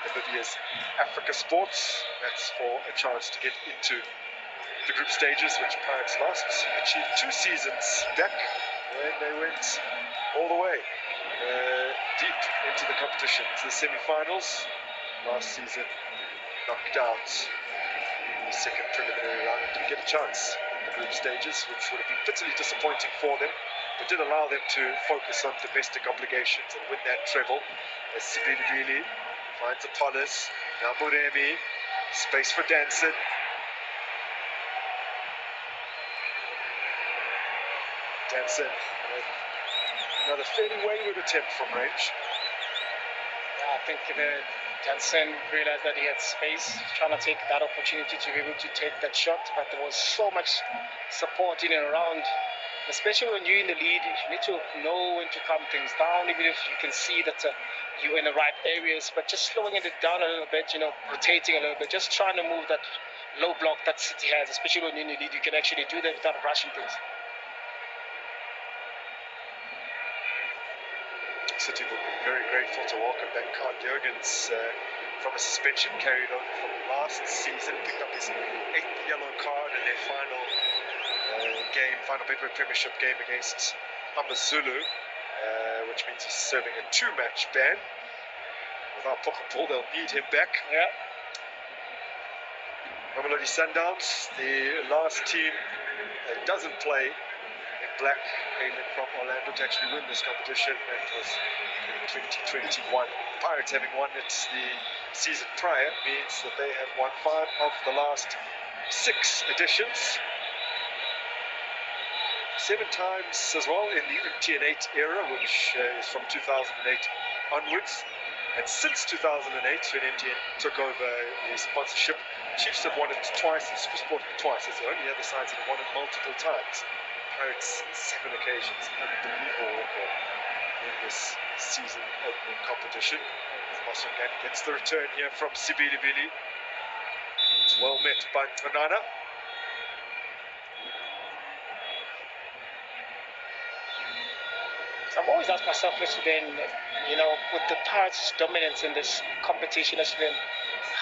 Namibia's Africa Sports. That's for a chance to get into the group stages, which Pirates last achieved 2 seasons back when they went all the way deep into the competition, to the semi-finals. Last season, knocked out the second preliminary round and didn't get a chance in the group stages, which would have been bitterly disappointing for them, but did allow them to focus on domestic obligations and win that treble. As Sibilibili finds Apollos, now Moremi, space for Danson. Danson, another fairly wayward attempt from range. Yeah, I think Danson realized that he had space, trying to take that opportunity to be able to take that shot, but there was so much support in and around. Especially when you're in the lead, you need to know when to calm things down, even if you can see that you're in the right areas, but just slowing it down a little bit, rotating a little bit, just trying to move that low block that City has, especially when you're in the lead, you can actually do that without rushing things. City will be very grateful to welcome back Carl Jurgens from a suspension carried over from last season, picked up his 8th yellow card in their final paper premiership game against Amazulu, which means he's serving a 2-match ban. Without Pokhapol, they'll need him back. Yeah. Mamelodi Sundowns, the last team that doesn't play in black, hailing from Orlando to actually win this competition. That was in 2021. Pirates having won it the season prior means that they have won 5 of the last 6 editions. 7 times as well in the MTN8 era, which is from 2008 onwards. And since 2008, when MTN took over the sponsorship, Chiefs have won it twice, and SuperSport twice. It's the only other sides that have won it multiple times. Pirates 7 occasions, unbelievable record in this season opening competition. Masongani gets the return here from Sibilibili. It's well met by Tanana. So I've always asked myself, then, with the Pirates' dominance in this competition, then,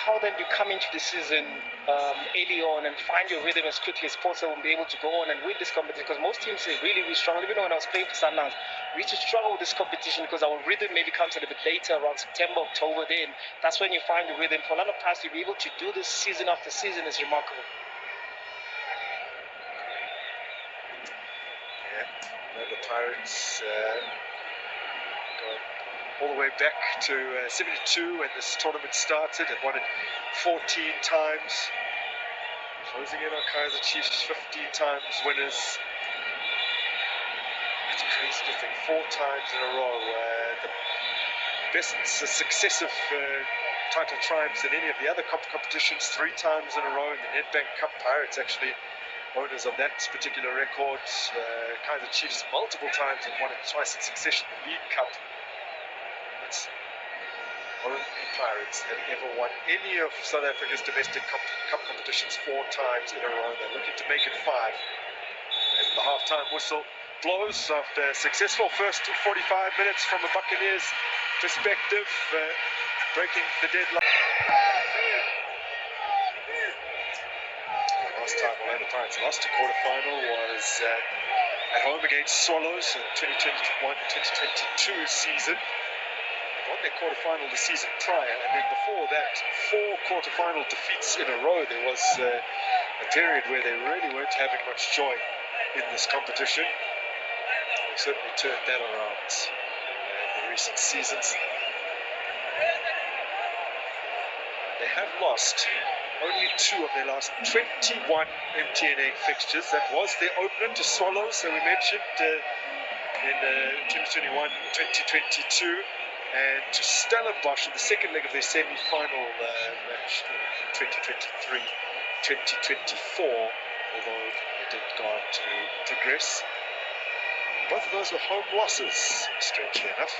how then do you come into the season early on and find your rhythm as quickly as possible and be able to go on and win this competition? Because most teams are really, really strong. Even when I was playing for Sundowns, we used to struggle with this competition because our rhythm maybe comes a little bit later, around September, October. Then that's when you find the rhythm. For a lot of Pirates to be able to do this season after season is remarkable. The Pirates gone all the way back to 72 when this tournament started and won it 14 times. Closing in on Kaizer Chiefs, 15 times winners. It's crazy to think 4 times in a row. The best successive title triumphs in any of the other competitions, 3 times in a row. In the Nedbank Cup, Pirates actually owners of that particular record. Kaizer Chiefs multiple times and won it twice in succession. The League Cup. It's only Pirates have ever won any of South Africa's domestic cup competitions 4 times in a row. They're looking to make it 5. And the halftime whistle blows after a successful first 45 minutes from a Buccaneers perspective, breaking the deadline. Last time Orlando Pirates lost a quarterfinal was at home against Swallows in the 2021-2022 season. They won their quarterfinal the season prior, and then before that, 4 quarterfinal defeats in a row. There was a period where they really weren't having much joy in this competition. They certainly turned that around in the recent seasons. They have lost only 2 of their last 21 MTN8 fixtures. That was their opener to Swallows, that we mentioned in 2021-2022, and to Stellenbosch in the second leg of their semi-final match in 2023-2024, although they didn't go on to progress. Both of those were home losses, strangely enough.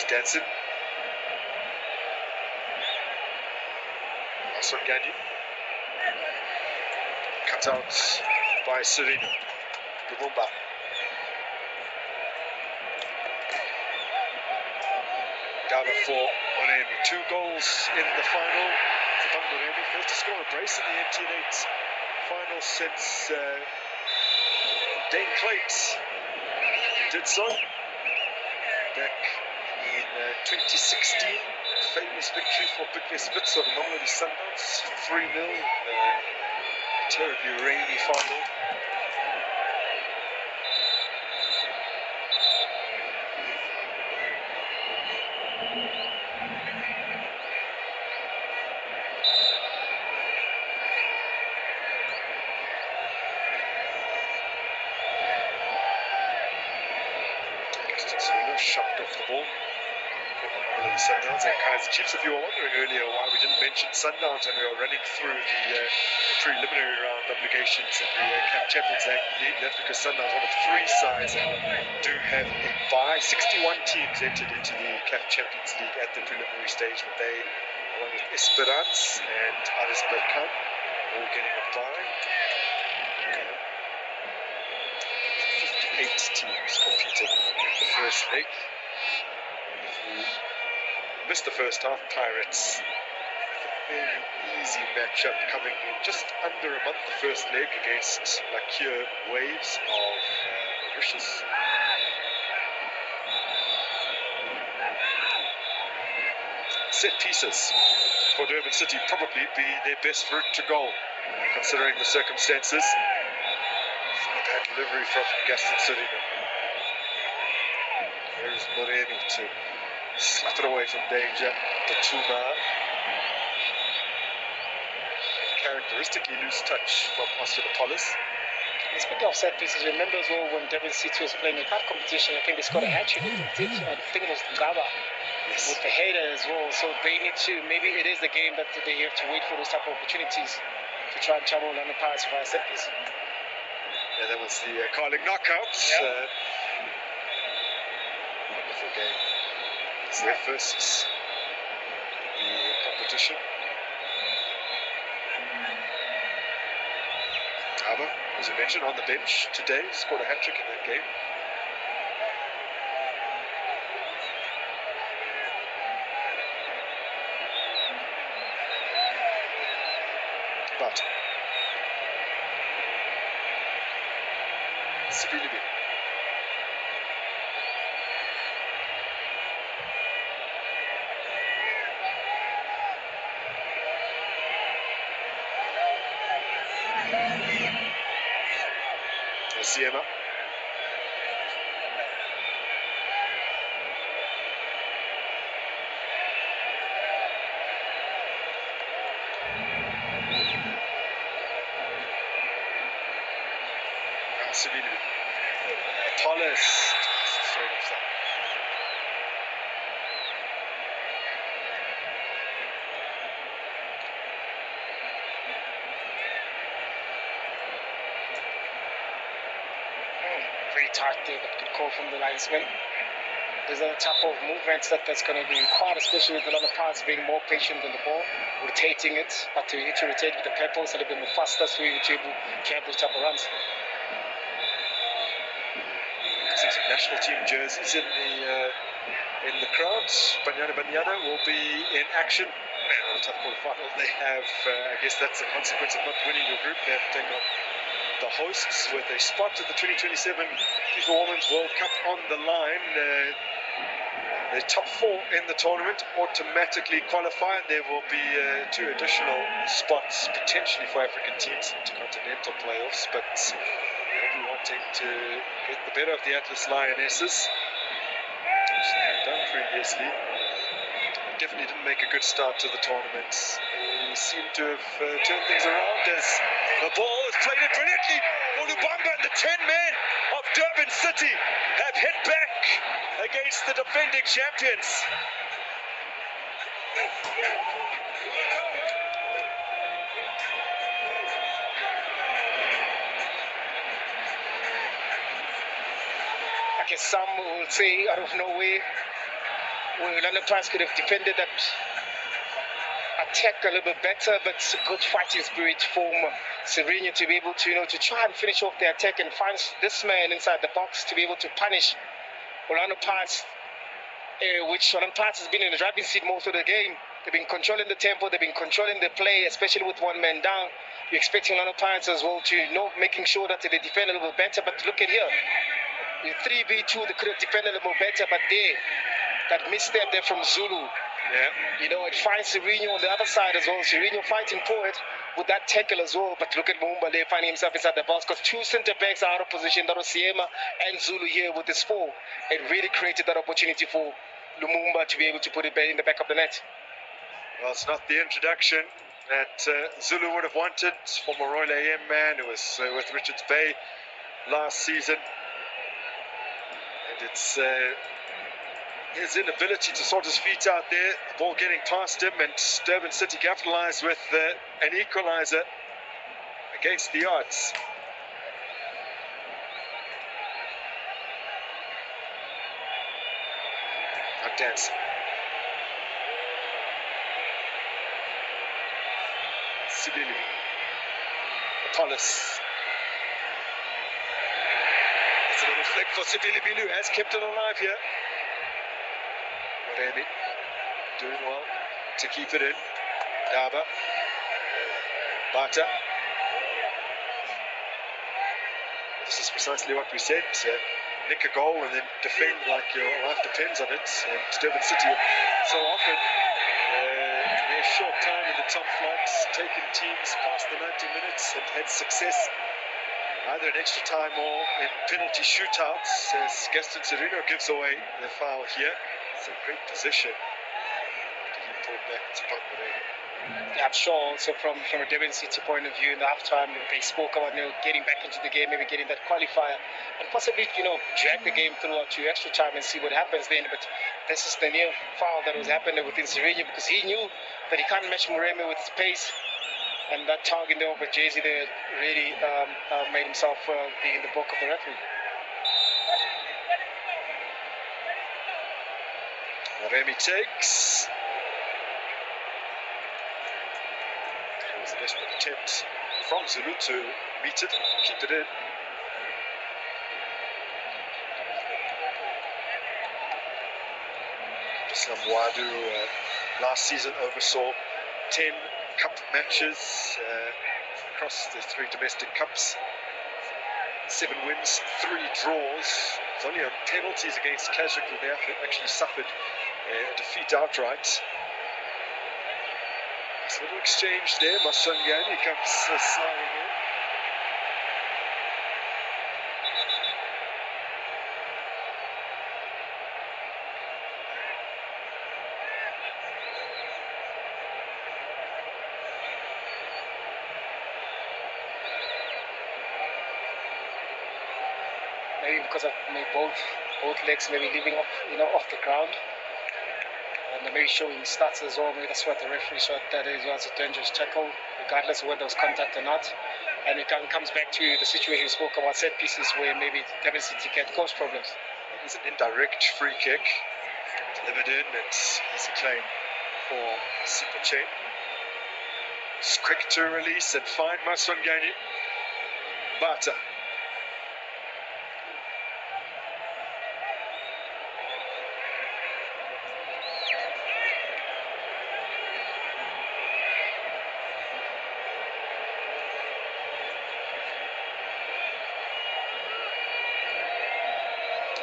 Danson. Asongani. Cut out by Serena. Lumumba. Daba for Moremi. 2 goals in the final. For Moremi, first to score a brace in the MTN8 final since Dane Clates did so back in 2016, famous victory for Bidvest Wits over Mamelodi Sundowns, 3-0 in the terribly rainy final. Shoved off the ball. Sundowns and Kaizer Chiefs. If you were wondering earlier why we didn't mention Sundowns when we were running through the preliminary round obligations in the CAF Champions League, that's because Sundowns, one of 3 sides, do have a bye. 61 teams entered into the CAF Champions League at the preliminary stage, but they, along with Esperance and Aris Berkan, all getting a bye. 58 teams competing in the first leg. Missed the first half, Pirates with a very easy matchup coming in just under a month, the first leg against Lakia Waves of Mauritius. Set pieces for Durban City probably be their best route to goal, considering the circumstances. Bad delivery from Gaston Serena. There's Moremi to slap it away from danger. Batuma. Characteristically loose touch from Osteopoulos. Speaking of set pieces, remember as well when Durban City was playing a cup competition, I think they scored a hat-trick. I think it was Ngaba with the header as well. So they need to, maybe it is the game that they have to wait for those type of opportunities to try and trouble on the Pirates via set piece. Yeah, that was the Carling knockout. Wonderful game. It's their first in the competition. Durban, as I mentioned, on the bench today, scored a hat-trick in that game. But Sibilibi. Siema. Sibilibi. Thomas. Straight offside. Pretty tight there, but good call from the linesman. These are the type of movements that's going to be required, especially with a lot of parts being more patient on the ball, rotating it, but to need to rotate with the purpose a little bit more faster so you to have those type of runs. Some national team jerseys in the crowd. Banyana will be in action. Man, on a tough quarterfinal. They have, I guess that's a consequence of not winning your group. They have to take on the hosts with a spot at the 2027 FIFA Women's World Cup on the line. The top 4 in the tournament automatically qualify. There will be 2 additional spots potentially for African teams into continental playoffs, but they'll be wanting to get the better of the Atlas Lionesses, which they have done previously. Definitely didn't make a good start to the tournament. They seem to have turned things around as the ball is played it brilliantly. Olubamba and the 10 men of Durban City have hit back against the defending champions. I guess some will say out of nowhere, Orlando Pirates could have defended that attack a little bit better, but it's a good fighting spirit from Serena to be able to, to try and finish off the attack and find this man inside the box to be able to punish Orlando Pirates, which Orlando Pirates has been in the driving seat most of the game. They've been controlling the tempo, they've been controlling the play, especially with one man down. You're expecting Orlando Pirates as well to, making sure that they defend a little bit better, but look at here. In 3v2, they could have defended a little better, but that misstep there from Zulu. Yeah. It finds Sereno on the other side as well. Sereno fighting for it with that tackle as well. But look at Mumba there finding himself inside the box because 2 centre backs are out of position. That was Siema and Zulu here with this 4. It really created that opportunity for Lumumba to be able to put it in the back of the net. Well, it's not the introduction that Zulu would have wanted from a Royal AM man who was with Richards Bay last season. And it's his inability to sort his feet out there, the ball getting past him, and Durban City capitalised with an equaliser against the odds. Now dancing. Sibili. Apollos. It's a little flick for Sibili Bilu, has kept it alive here. Remy doing well to keep it in. Daba. Bata. This is precisely what we said. Nick a goal and then defend like your life depends on it. And Durban City so often in their short time in the top flights, taken teams past the 90 minutes and had success either in extra time or in penalty shootouts, as Gaston Sereno gives away the foul here. It's a great position to be pulled back to Pangaré. Yeah, I'm sure also from a Durban City point of view in the halftime, they spoke about getting back into the game, maybe getting that qualifier, and possibly drag the game throughout to extra time and see what happens then. But this is the near foul that was happening within Sereno because he knew that he can't match Mureme with his pace, and that target there over Jay-Z there really made himself be in the book of the referee. Remy takes. It's a desperate attempt from Zulu to meet it, keep it in. Wadu last season oversaw 10 cup matches across the 3 domestic cups. 7 wins, 3 draws. It's only on penalties against Keswick who they actually suffered a defeat outright. Nice little exchange there. Masongani comes sliding in. Maybe because of both legs maybe leaving off, off the ground, and maybe showing stats as well. Maybe that's what the referee thought that it was a dangerous tackle, regardless of whether it was contact or not. And it comes back to the situation we spoke about, set pieces where maybe Durban City can cause problems. It was an indirect free kick delivered in. It's easy claim for Super Chain. It's quick to release and find Masongani. Bata.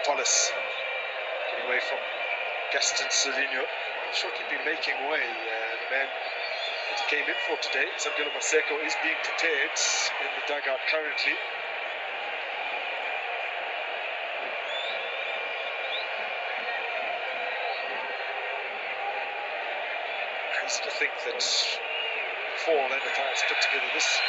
Polis getting away from Gaston Serino. Shortly been making way. The man that he came in for today, Zangelo Maseko, is being prepared in the dugout currently. Crazy to think that before Orlando Pirates put together these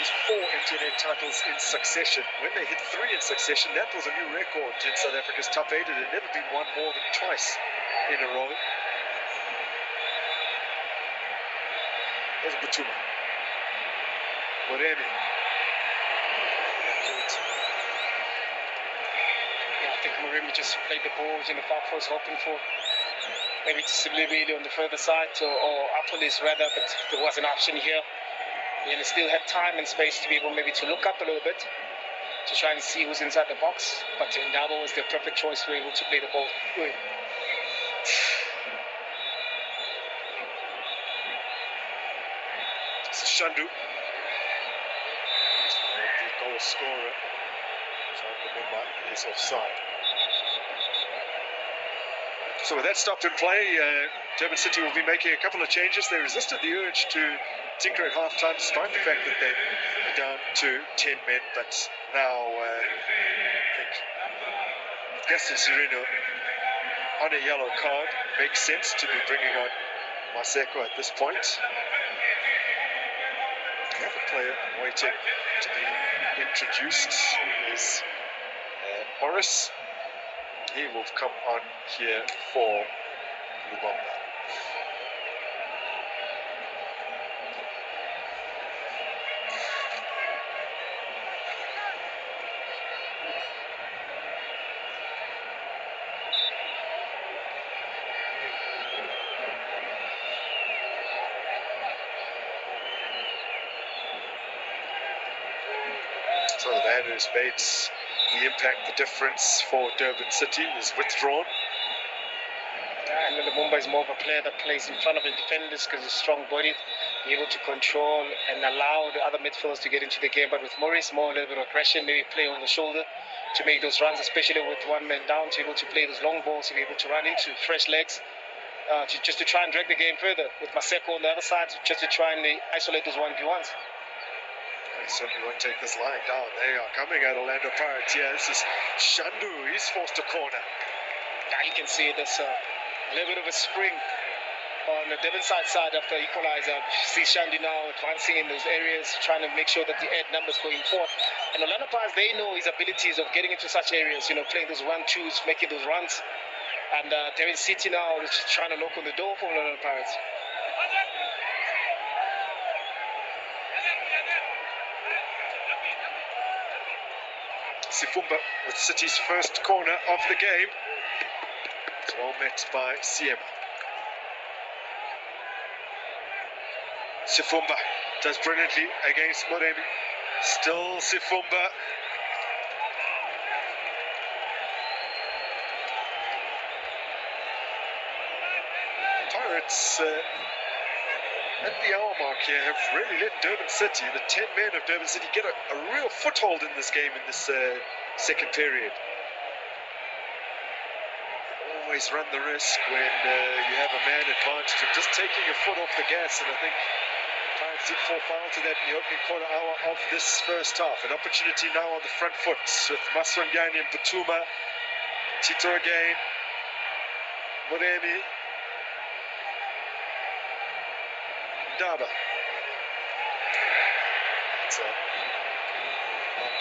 4 MTN8 titles in succession. When they hit 3 in succession, that was a new record in South Africa's top 8. It had never been won more than twice in a row. There's Butuma. Moremi. Yeah, I think Moremi just played the balls in the far post, hoping for maybe to Siblibili on the further side or Apolis rather, but there was an option here. And still had time and space to be able maybe to look up a little bit to try and see who's inside the box. But Ndaba was the perfect choice to be able to play the ball. Good. It's Shandu. The goal scorer. Shandu is offside. So with that stopped in play, Durban City will be making a couple of changes. They resisted the urge to tinker at half-time, despite the fact that they are down to 10 men. But now, I think Gaston Sereno on a yellow card makes sense to be bringing on Maseko at this point. Another player waiting to be introduced is Morris. He will come on here for Lubomba. So the man who's made the impact, the difference for Durban City is withdrawn. And then the Mumbai is more of a player that plays in front of the defenders because he's strong-bodied, able to control and allow the other midfielders to get into the game. But with Maurice, more a little bit of aggression, maybe play on the shoulder to make those runs, especially with one man down, to be able to play those long balls, to be able to run into fresh legs, just to try and drag the game further. With Maseko on the other side, just to try and isolate those 1v1s. They certainly won't take this lying down. They are coming at Orlando Pirates. Yeah, this is Shandu. He's forced a corner. Now you can see there's a little bit of a spring on the Durban side after equalizer. See Shandu now advancing in those areas, trying to make sure that the add numbers going forward. And Orlando Pirates, they know his abilities of getting into such areas, playing those 1-2s, making those runs. And Durban City now is trying to knock on the door for Orlando Pirates. Sifumba with City's first corner of the game. It's well met by Siema. Sifumba does brilliantly against Moremi. Still Sifumba. Pirates at the hour mark here have really let Durban City, the 10 men of Durban City, get a real foothold in this game in this second period. Always run the risk when you have a man advantage of just taking a foot off the gas, and I think Pirates did fall foul to that in the opening quarter hour of this first half. An opportunity now on the front foot with Maswangani and Butuma. Tito again. Moremi. Daba. It's not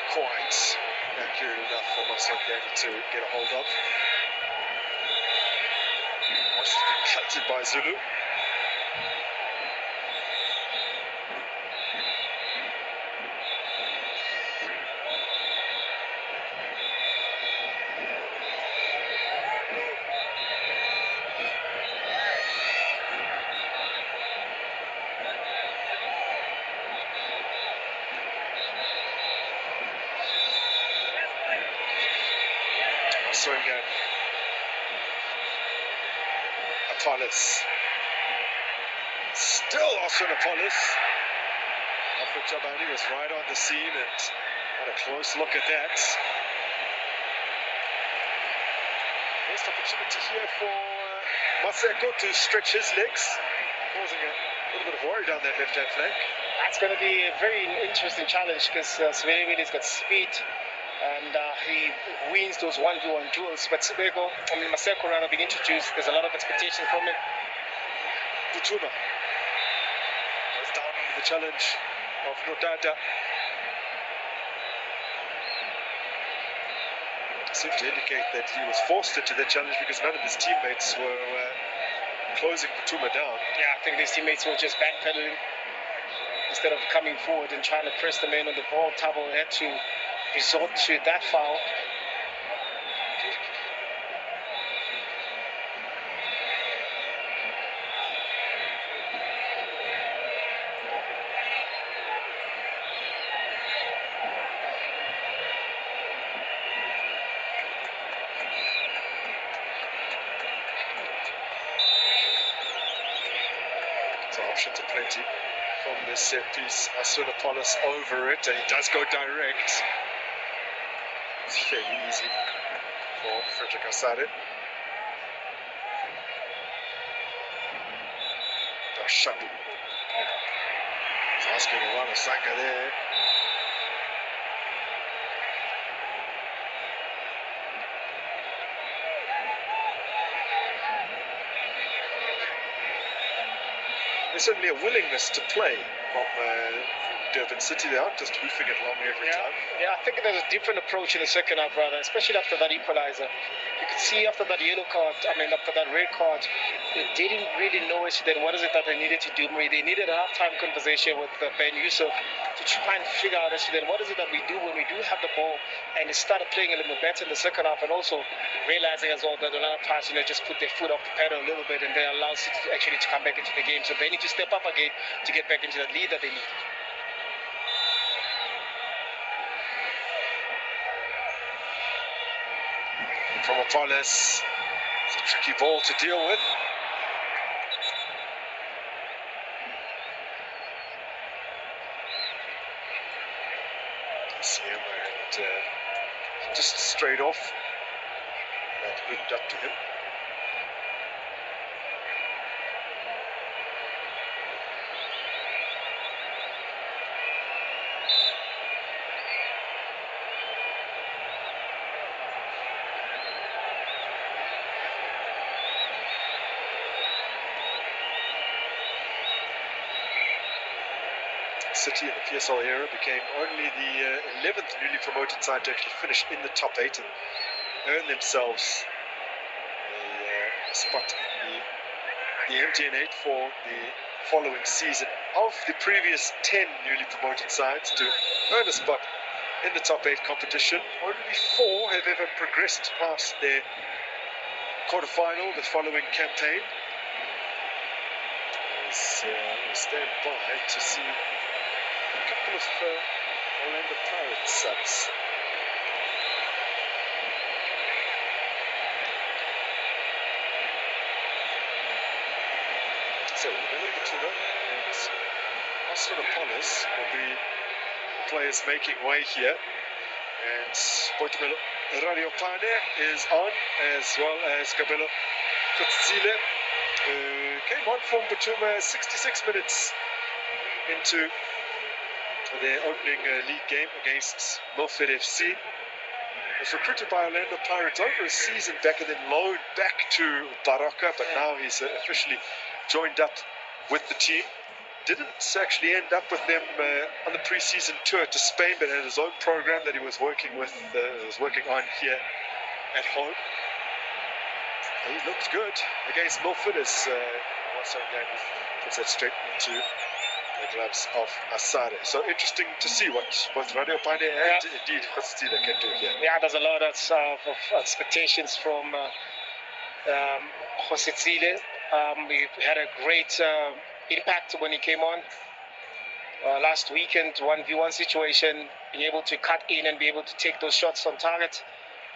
quite accurate enough for Maswangani to get a hold of. Captured by Zulu. Swingan. Apollos. Still Austin Apollos. Alfred Jabani was right on the scene and had a close look at that. First opportunity here for Maseko to stretch his legs, causing a little bit of worry down that left-hand flank. That's going to be a very interesting challenge because Swede's got speed and he wins those 1v1 duels. But Maseko rather being introduced, there's a lot of expectation from him. Butuma was down under the challenge of Nodada. Seems to indicate that he was forced into the challenge because none of his teammates were closing Butuma down. Yeah, I think his teammates were just backpedaling instead of coming forward and trying to press the man on the ball. Tabo had to resort to that foul. Options aplenty from this set piece. Aswinapolis over it, and he does go direct. It's fairly easy for Frederick Asade. Dashabu. He's asking to run a Saka there. There's certainly a willingness to play from Durban City. They aren't just hoofing it long every time. Yeah, I think there's a different approach in the second half, rather, especially after that equalizer. You could see after that yellow card, after that red card, they didn't really know then what is it that they needed to do. They needed a half-time conversation with Ben Yusuf to try and figure out then what is it that we do when we do have the ball, and they started playing a little bit better in the second half, and also realizing as well that a lot of times, just put their foot off the pedal a little bit, and they allow City to come back into the game. So they need to step up again to get back into the lead that they need. From Apollos, it's a tricky ball to deal with. And just straight off, that looked up to him. City in the PSL era became only the 11th newly promoted side to actually finish in the top 8 and earn themselves a spot in the MTN8 for the following season. Of the previous 10 newly promoted sides to earn a spot in the top 8 competition, only 4 have ever progressed past their quarterfinal the following campaign. As we stand by to see a couple of Orlando Pirates subs. So Lamelo Butula and Austin Apollos will be the players making way here. And Boitumelo Radiopane is on, as well as Kabelo Kutzile, who came on from Butuma 66 minutes into their opening league game against Milford FC. Was recruited by Orlando Pirates over a season back and then loaned back to Baraka, but now he's officially joined up with the team. Didn't actually end up with them on the pre-season tour to Spain, but had his own program that he was working on here at home. He looked good against Milford as Wasangani puts that straight into the gloves of Asare. So interesting to see what both Radio Pane and indeed Khostila can do here. Yeah, there's a lot of expectations from Khositsile. He had a great impact when he came on last weekend, 1v1 situation, being able to cut in and be able to take those shots on target.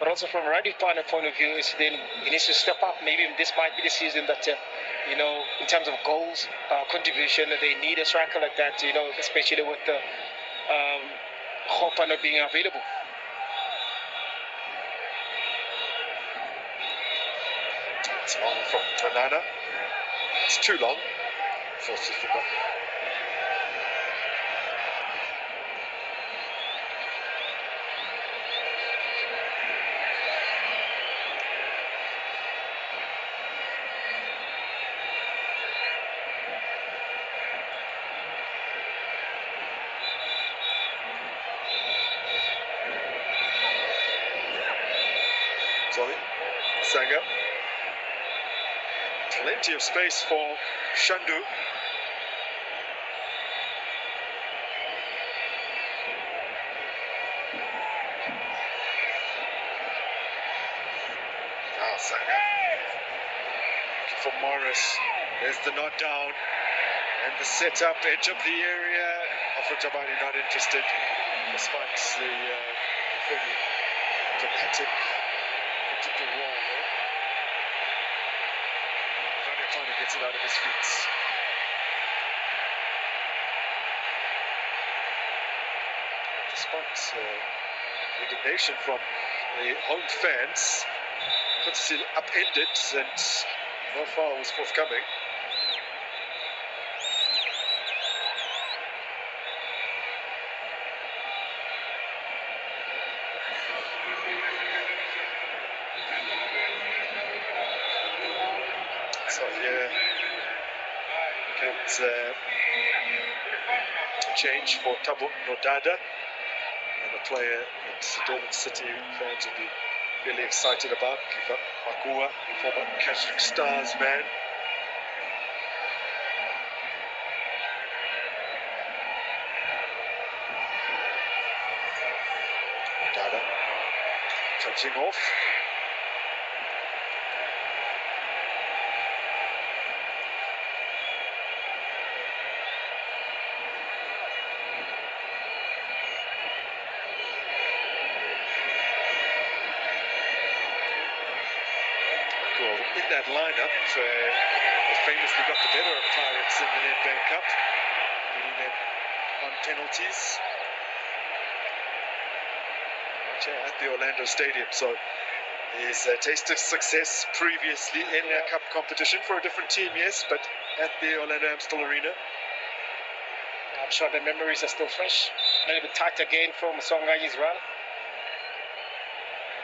But also from a Radio Pane point of view, then he needs to step up. Maybe this might be the season that, in terms of goals, contribution, they need a striker like that, especially with the Hopa not being available. It's long from Tanana. It's too long for Sifuba. Sorry, Sanga. Plenty of space for Shandu. Sanga. Looking for Morris. There's the nod down. And the setup, edge of the area. Afrotabani not interested, despite the very dramatic particular role there. Finally gets it out of his feet. Despite indignation from the home fans, could still upended and no foul was forthcoming. So here comes a change for Tabo Nodada, and a player that Durban City fans will be really excited about. Kifa Makua, former Catholic Stars man. Nodada touching off. In that lineup, famously got the better of Pirates in the Nedbank Cup, beating them on penalties at the Orlando Stadium. So he's tasted success previously in a cup competition for a different team, yes, but at the Orlando Amstel Arena. I'm sure the memories are still fresh. A little bit tight again from Songai as well.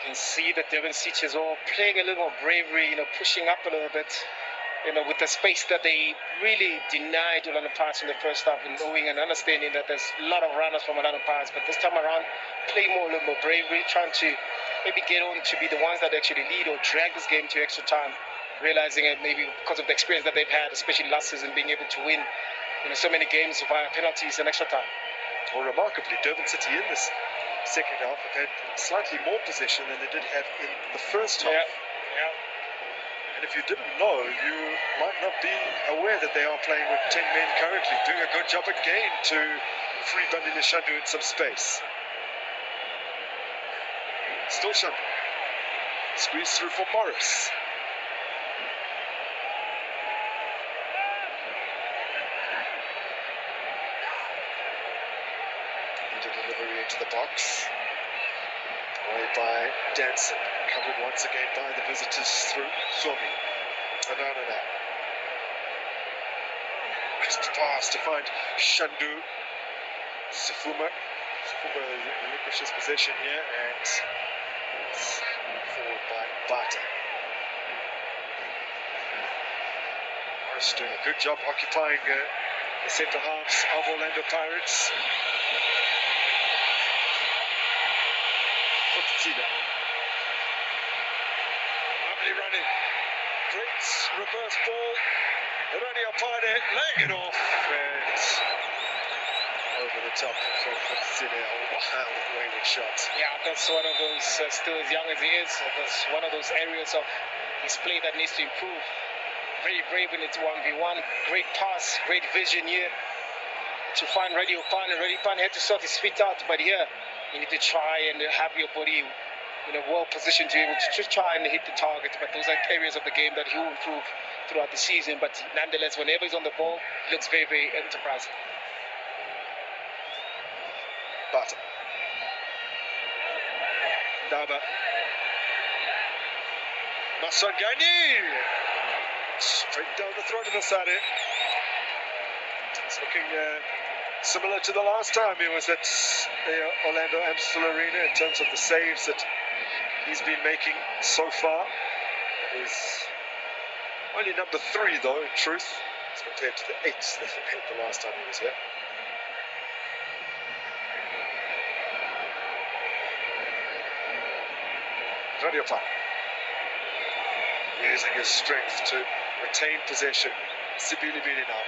You can see that Durban City is all playing a little more bravery, pushing up a little bit, with the space that they really denied Orlando Pirates in the first half, and knowing and understanding that there's a lot of runners from Orlando Pirates, but this time around, play a little more bravery, trying to maybe get on to be the ones that actually lead or drag this game to extra time, realizing it maybe because of the experience that they've had, especially last season, being able to win, so many games via penalties and extra time. Well, remarkably, Durban City in this second half have had slightly more possession than they did have in the first half. Yeah. And if you didn't know, you might not be aware that they are playing with 10 men currently, doing a good job again to free Bandile Shandu in some space. Still Shandu. Squeeze through for Morris. Delivery into the box. Away by Danson. Covered once again by the visitors through Zomi. Anana. Crisp pass to find Shandu. Sifuma. Sifuma relinquishes possession here and it's forward by Bata. Morris doing a good job occupying the centre halves of Orlando Pirates. Lovely running. Great reverse ball. Rani Apane laying it off and over the top from Fotzile. A wild wayward shot. Yeah, that's one of those, still as young as he is, that's one of those areas of his play that needs to improve. Very brave in its 1v1. Great pass, great vision here to find Radio Pan. Radio Pan had to sort his feet out, but here you need to try and have your body well positioned to be able to just try and hit the target. But those are areas of the game that he will improve throughout the season. But nonetheless, whenever he's on the ball, he looks very, very enterprising. Bata. Daba. Masangani. Straight down the throat of Asare. It's looking similar to the last time he was at the Orlando Amstel Arena in terms of the saves that he's been making so far. He's only number 3 though, in truth, as compared to the 8 that he made the last time he was here. Radio Pan using his strength to retain possession. Sibili Bili now.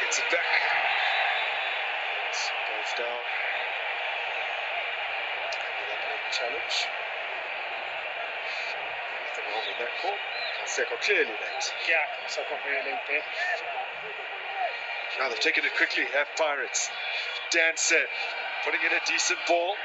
Gets it back. Goes down. Challenge. Nothing wrong with that call. Seko clearly late. Yeah, Seko very late there. Now they've taken it quickly, have Pirates. Dancer putting in a decent ball.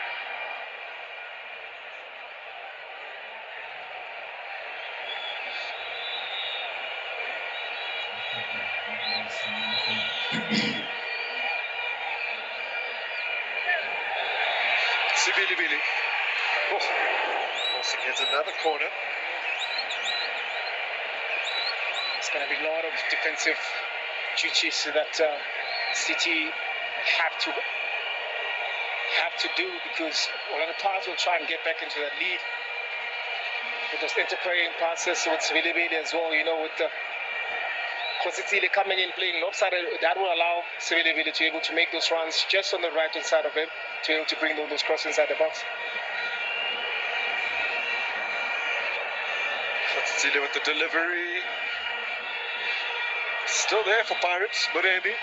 Sibilibili. Oh, forcing yet another corner. It's going to be a lot of defensive duties that City have to do, because Orlando Pirates will try and get back into that lead with those interplaying passes with Sibilibili as well. With the City coming in playing lopsided, that will allow Sibilibili to be able to make those runs just on the right hand side of him, to be able to bring those crosses inside the box. City with the delivery. Still there for Pirates, Muremi.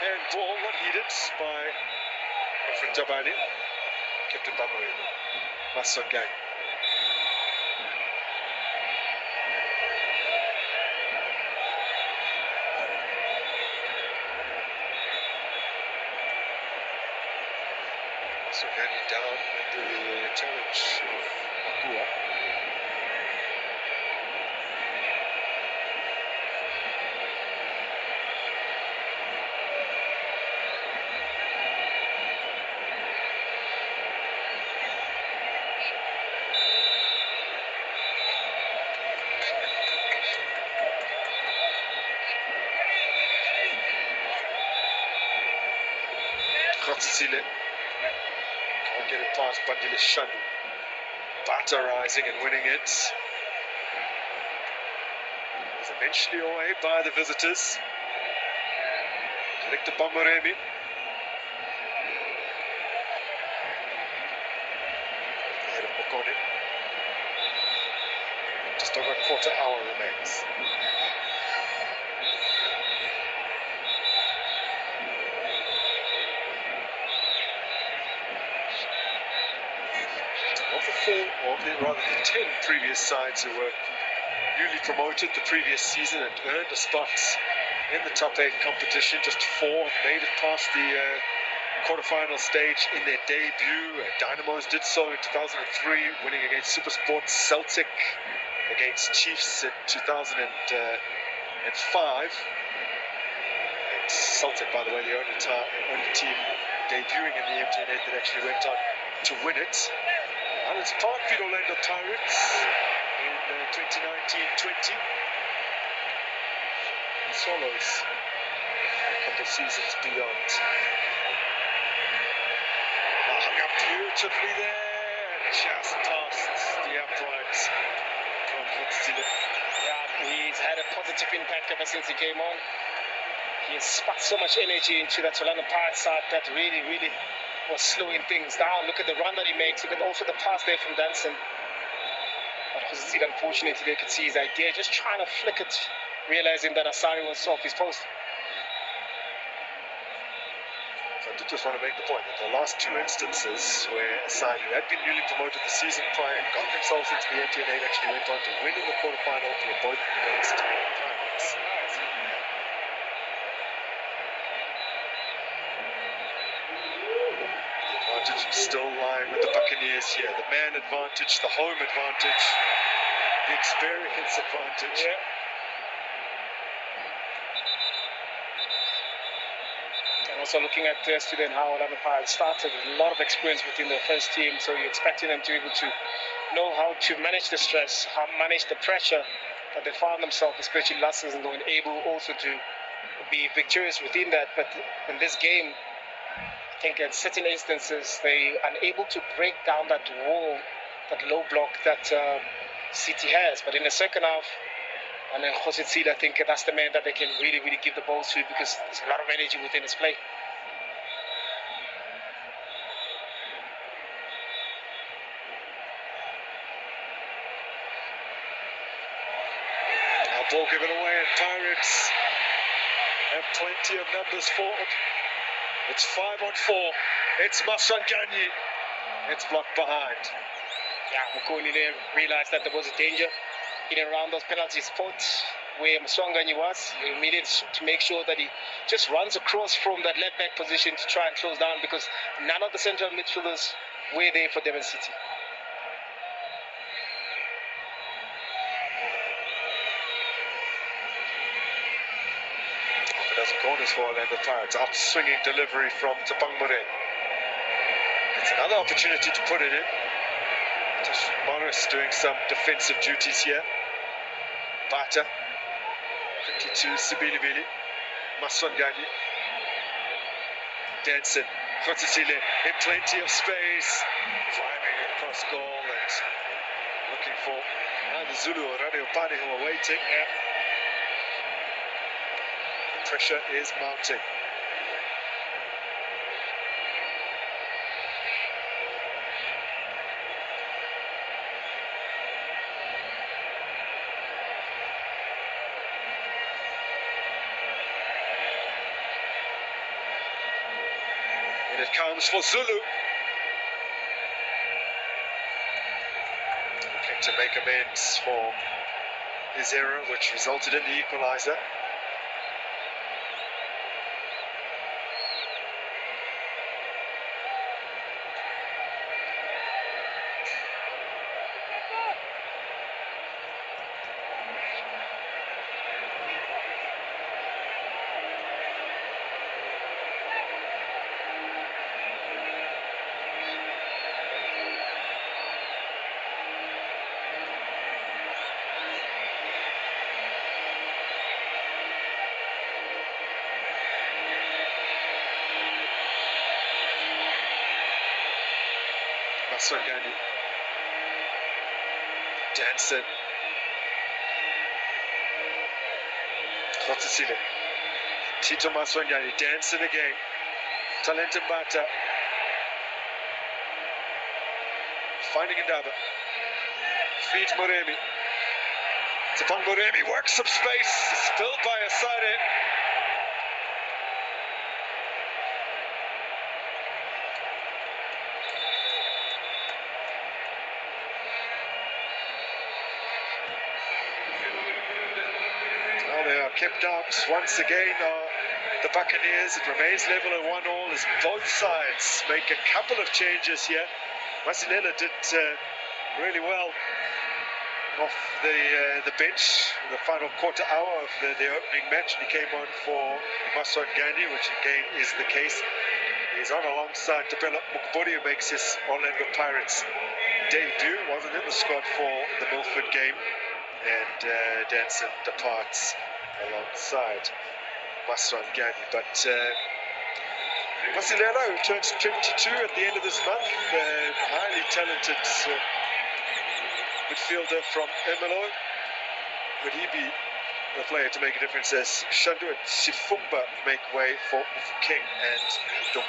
And ball not heeded by Alfred Jabani. Kept it by Muremi. Masongang. Masongang down under the challenge of Makua. Kotsile can't get it past Bandile Shandu. Bata rising and winning it. Was eventually away by the visitors. Directed by Muremi. Ahead of Mokone. Just over a quarter hour remains. the 4, or rather the 10 previous sides who were newly promoted the previous season and earned a spot in the top 8 competition. Just 4 made it past the quarterfinal stage in their debut. Dynamos did so in 2003, winning against Supersports. Celtic against Chiefs in 2005. And Celtic, by the way, the only team debuting in the MTN8 that actually went on to win it. And it's Parkfield Orlando Pirates in 2019-20. Swallows a couple of seasons beyond. Hung up beautifully there, just past the upright from Hutzile. Yeah, he's had a positive impact ever since he came on. He has spat so much energy into that Orlando Pirates side that really was slowing things down. Look at the run that he makes. Look at also the pass there from Danson. But Hutzile, unfortunately, they could see his idea, just trying to flick it, realizing that Asari was off his post. So I did just want to make the point that the last 2 instances where Asari, who had been newly promoted the season prior and got themselves into the MTN8, actually went on to win in the quarterfinal to were both against Pirates. The advantage still lying with the Buccaneers here. The man advantage, the home advantage, the experience advantage. Yeah. Also looking at yesterday and how Orlando Pirates started, a lot of experience within their first team, so you're expecting them to be able to know how to manage the stress, how to manage the pressure that they found themselves, especially last season, though, and able also to be victorious within that. But in this game, I think in certain instances, they are unable to break down that wall, that low block that City has. But in the second half, and then Hutzile, I think that's the man that they can really give the ball to, because there's a lot of energy within his play. Now ball given away, and Pirates have plenty of numbers forward. It's 5-on-4. It's Maswanganyi. It's blocked behind. Yeah, Mukoni there realized that there was a danger in and around those penalty spots where Maswanganyi was. He needed to make sure that he just runs across from that left back position to try and close down, because none of the central midfielders were there for Durban City. Half a dozen corners for Orlando Pirates. Out swinging delivery from Tapangmure. It's another opportunity to put it in. Just Morris doing some defensive duties here. Bata, 52, Sibilivili, Maswanganyi, Danson, Hutzile in plenty of space, driving across goal and looking for the Zulu or Radio Pani who are waiting. Yeah. The pressure is mounting. And it comes for Zulu. Looking to make amends for his error, which resulted in the equaliser. Maswanganyi, Danson, Hutzile, Tito Maswanganyi, Danson again, Talent Mbata, finding Ndaba, feeds Moremi, Tapang Moremi works some space, spilled by Asare. kept out once again are the Buccaneers. It remains level at 1-1 as both sides make a couple of changes here. Masinela did really well off the bench in the final quarter hour of the opening match. He came on for Mason Gandhi, which again is the case. He's on alongside Tabela Mukburi, who makes his Orlando Pirates debut. Wasn't in the squad for the Milford game. And Danson departs alongside Mason Gandhi. But Masilelo, who turns 22 at the end of this month, highly talented midfielder from Emelo. Would he be the player to make a difference as Shandu and Sifumba make way for King and Dumbu?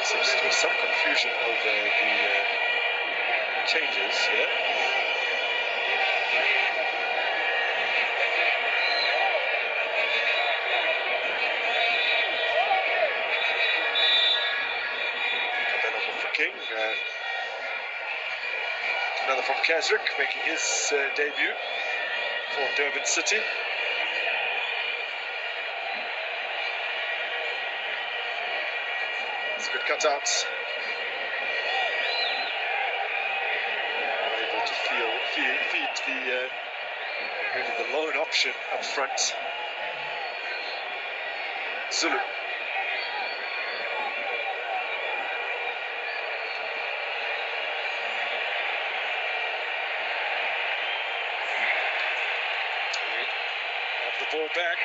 Seems to be some confusion over the changes here. Available for King. Another from Kazrick making his debut for Durban City. Good cutouts. Able to feed the really the lone option up front. Zulu. Have the ball back.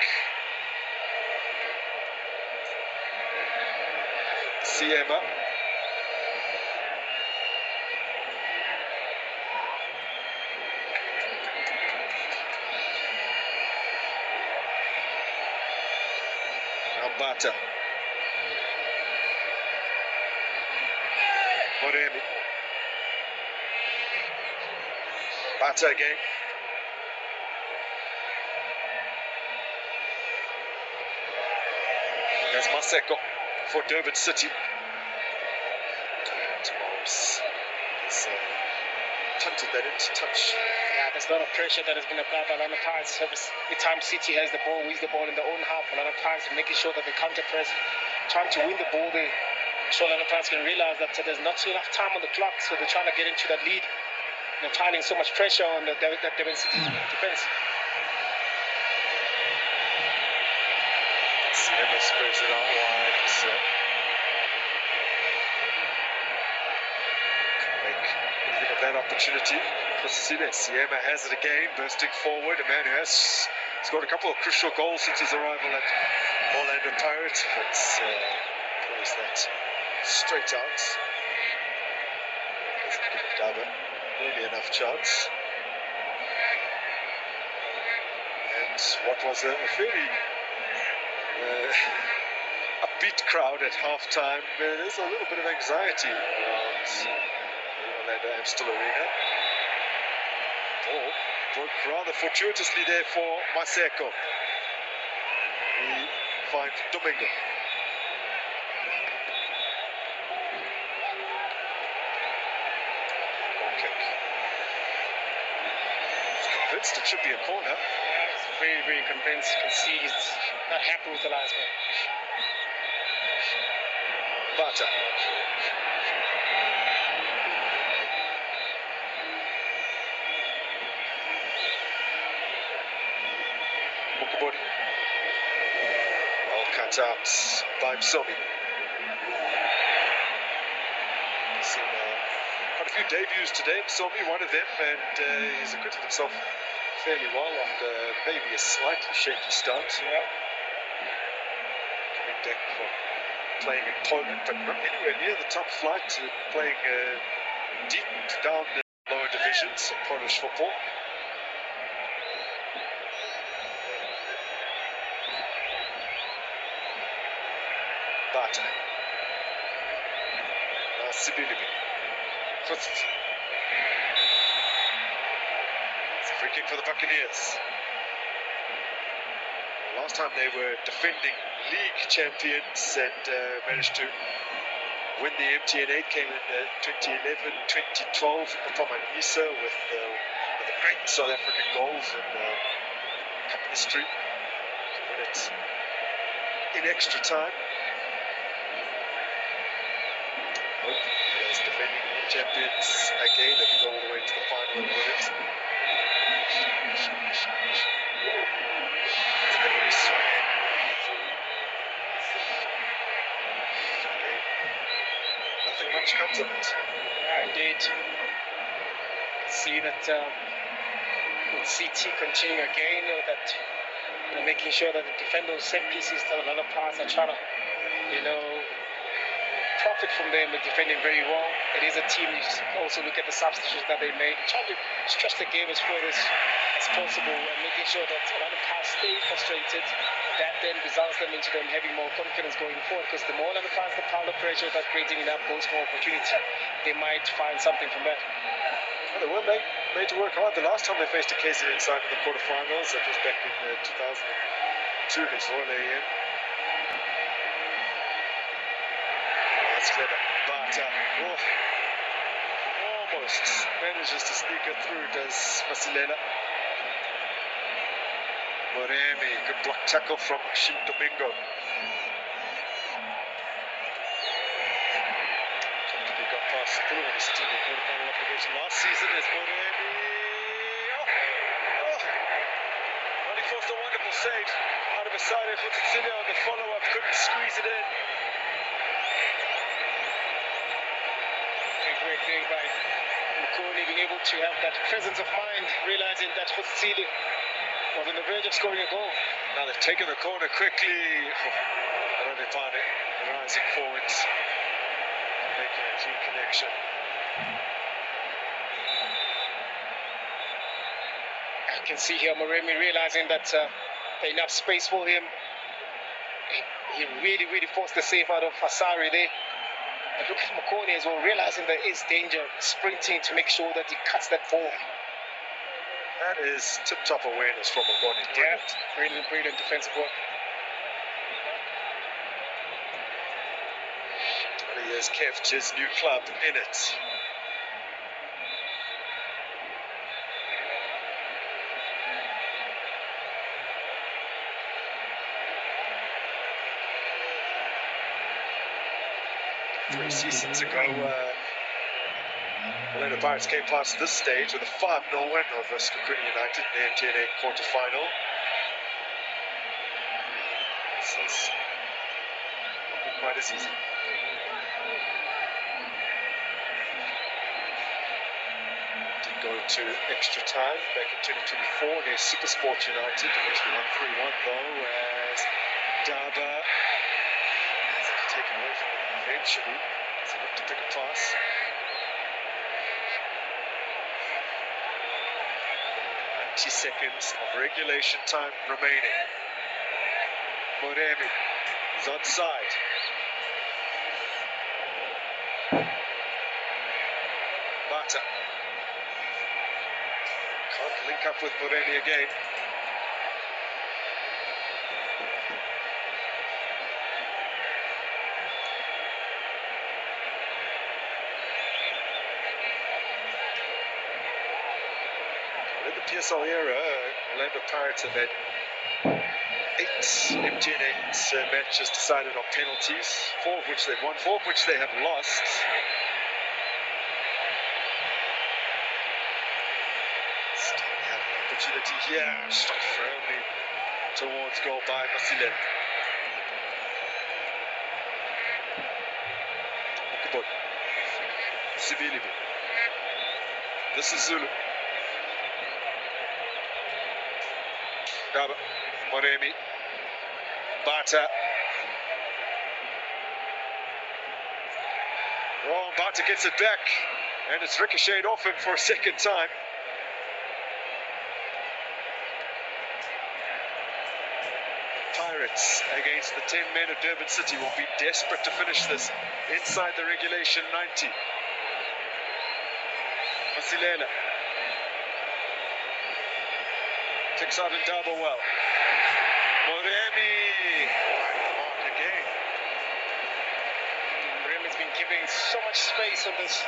Siema. Bata. Moremi. Bata again. There's Maseko for Durban City. He's punted that into touch. Yeah, there's a lot of pressure that has been applied by Orlando Pirates. Every time City has the ball, wins the ball in their own half, Orlando Pirates are making sure that they counter press, trying to win the ball. They so Orlando Pirates can realize that there's not enough time on the clock, so they're trying to get into that lead. They're piling so much pressure on that Durban City defense. Siema spreads it out wide. So make anything of that opportunity. Siema has it again, bursting forward. A man who has scored a couple of crucial goals since his arrival at Orlando Pirates. But plays that straight out. Doesn't give Daba really enough chance. And what was a fairly upbeat crowd at halftime. There's a little bit of anxiety around the Orlando Amstel Arena. Ball broke rather fortuitously there for Maseko. He finds Domingo. Goal kick. He's convinced it should be a corner. Very, very convinced. You can see he's not happy with the linesman. Bata. Mukubori. Well cut out by Msomi. Seen quite a few debuts today. Msomi, one of them, and he's acquitted himself fairly well after maybe a slightly shaky start. Yeah. Coming back from playing in Poland, but not anywhere near the top flight, playing deep down the lower divisions of Polish football. Bata. Sibilibi. First. It's a free kick for the Buccaneers. Last time they were defending league champions and managed to win the MTN8, came in 2011, 2012 from Anissa with the great South African goals in cup history. Win it in extra time. As defending champions again, they can go all the way to the final and win it. Nothing much comes of it. Yeah, indeed. See that with CT continuing again, that making sure that the defenders set pieces that a lot of players are trying to, profit from them. They're defending very well. It is a team. You also look at the substitutions that they made, trying to stretch the game as far as possible and making sure that a lot of players stay frustrated. That then results them into them having more confidence going forward, because the more other players, the power pressure that's creating enough goals for opportunity, they might find something from that. Well, they were made to work hard. The last time they faced a KZN side in the quarterfinals, that was back in 2002 against Royal AM. That's clever. But almost manages to sneak it through, does Masilela. Moremi, good block tackle from Shin Domingo. He got past through on his team in quarterfinal obligation last season as Moremi. Only forced a wonderful save out of Asare for Cecilia on the follow-up, couldn't squeeze it in. Great thing by Mukoni being able to have that presence of mind, realizing that Cecilia was on the verge of scoring a goal. Now they've taken the corner quickly. I don't know if they rising forwards, making a clean connection. I can see here Moremi realizing that enough space for him. He really forced the save out of Asari there. But look at Mukoni as well, realizing there is danger, sprinting to make sure that he cuts that ball. That is tip-top awareness from Mukoni. Yeah, brilliant defensive work. And he has kept his new club in it. Three seasons ago, Orlando Pirates came past this stage with a 5-0 win over Skukuni United in the MTN8 quarter-final. This is not been quite as easy. Did go to extra time back in 2024 against Supersport United, which we won 3-1 though, as Daba has taken away from it eventually as he looked to pick a pass. 90 seconds of regulation time remaining. Moremi is onside. Mata can't link up with Moremi again. In the PSL era, Orlando Pirates have had 8 MTN8 matches decided on penalties, 4 of which they've won, 4 of which they have lost. Still have an opportunity here, shot firmly towards goal by Masilela. Okubon, Sibilibi. This is Zulu. Daba, Moremi, Bata. Oh, Bata gets it back, and it's ricocheted off him for a second time. Pirates against the 10 men of Durban City will be desperate to finish this inside the regulation 90. Masilela takes out Ndaba well. Moremi mark again. Moremi's been giving so much space on this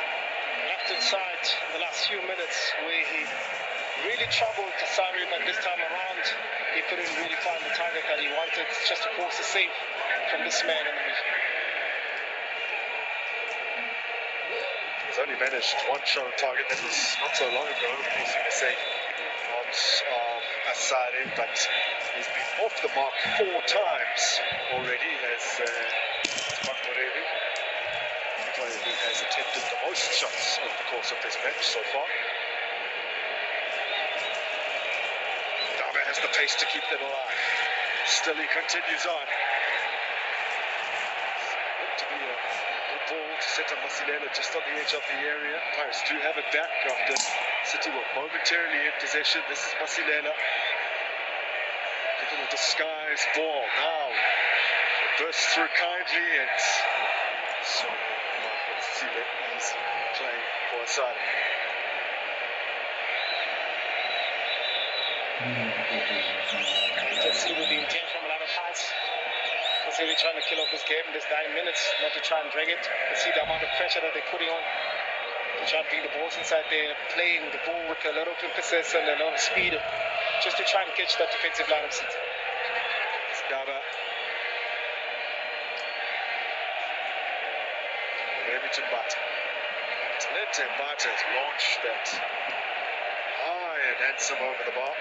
left-hand side in the last few minutes, where he really troubled Kasari, but this time around he couldn't really find the target that he wanted, just to force a save from this man in the middle. He's only managed one shot on target. That was not so long ago, forcing a save out of Asare, but he's been off the mark 4 times already as Moremi, the player who has attempted the most shots over the course of this match so far. Ndaba has the pace to keep them alive. Still he continues on. To be a good ball to set up Masilela just on the edge of the area. Pirates do have it back after City were momentarily in possession. This is Masilela. Given a disguised ball. Now it bursts through kindly and so Masilela easy play for Asare. You can see with the intent from a lot of fans. Was really trying to kill off this game in this 9 minutes, not to try and drag it. You see the amount of pressure that they're putting on to try and bring the balls inside there, playing the ball with a lot of emphasis and a lot of speed, just to try and catch that defensive line of City. Ndaba. Remington Bata. Talente Bata has launched that high and handsome over the bar.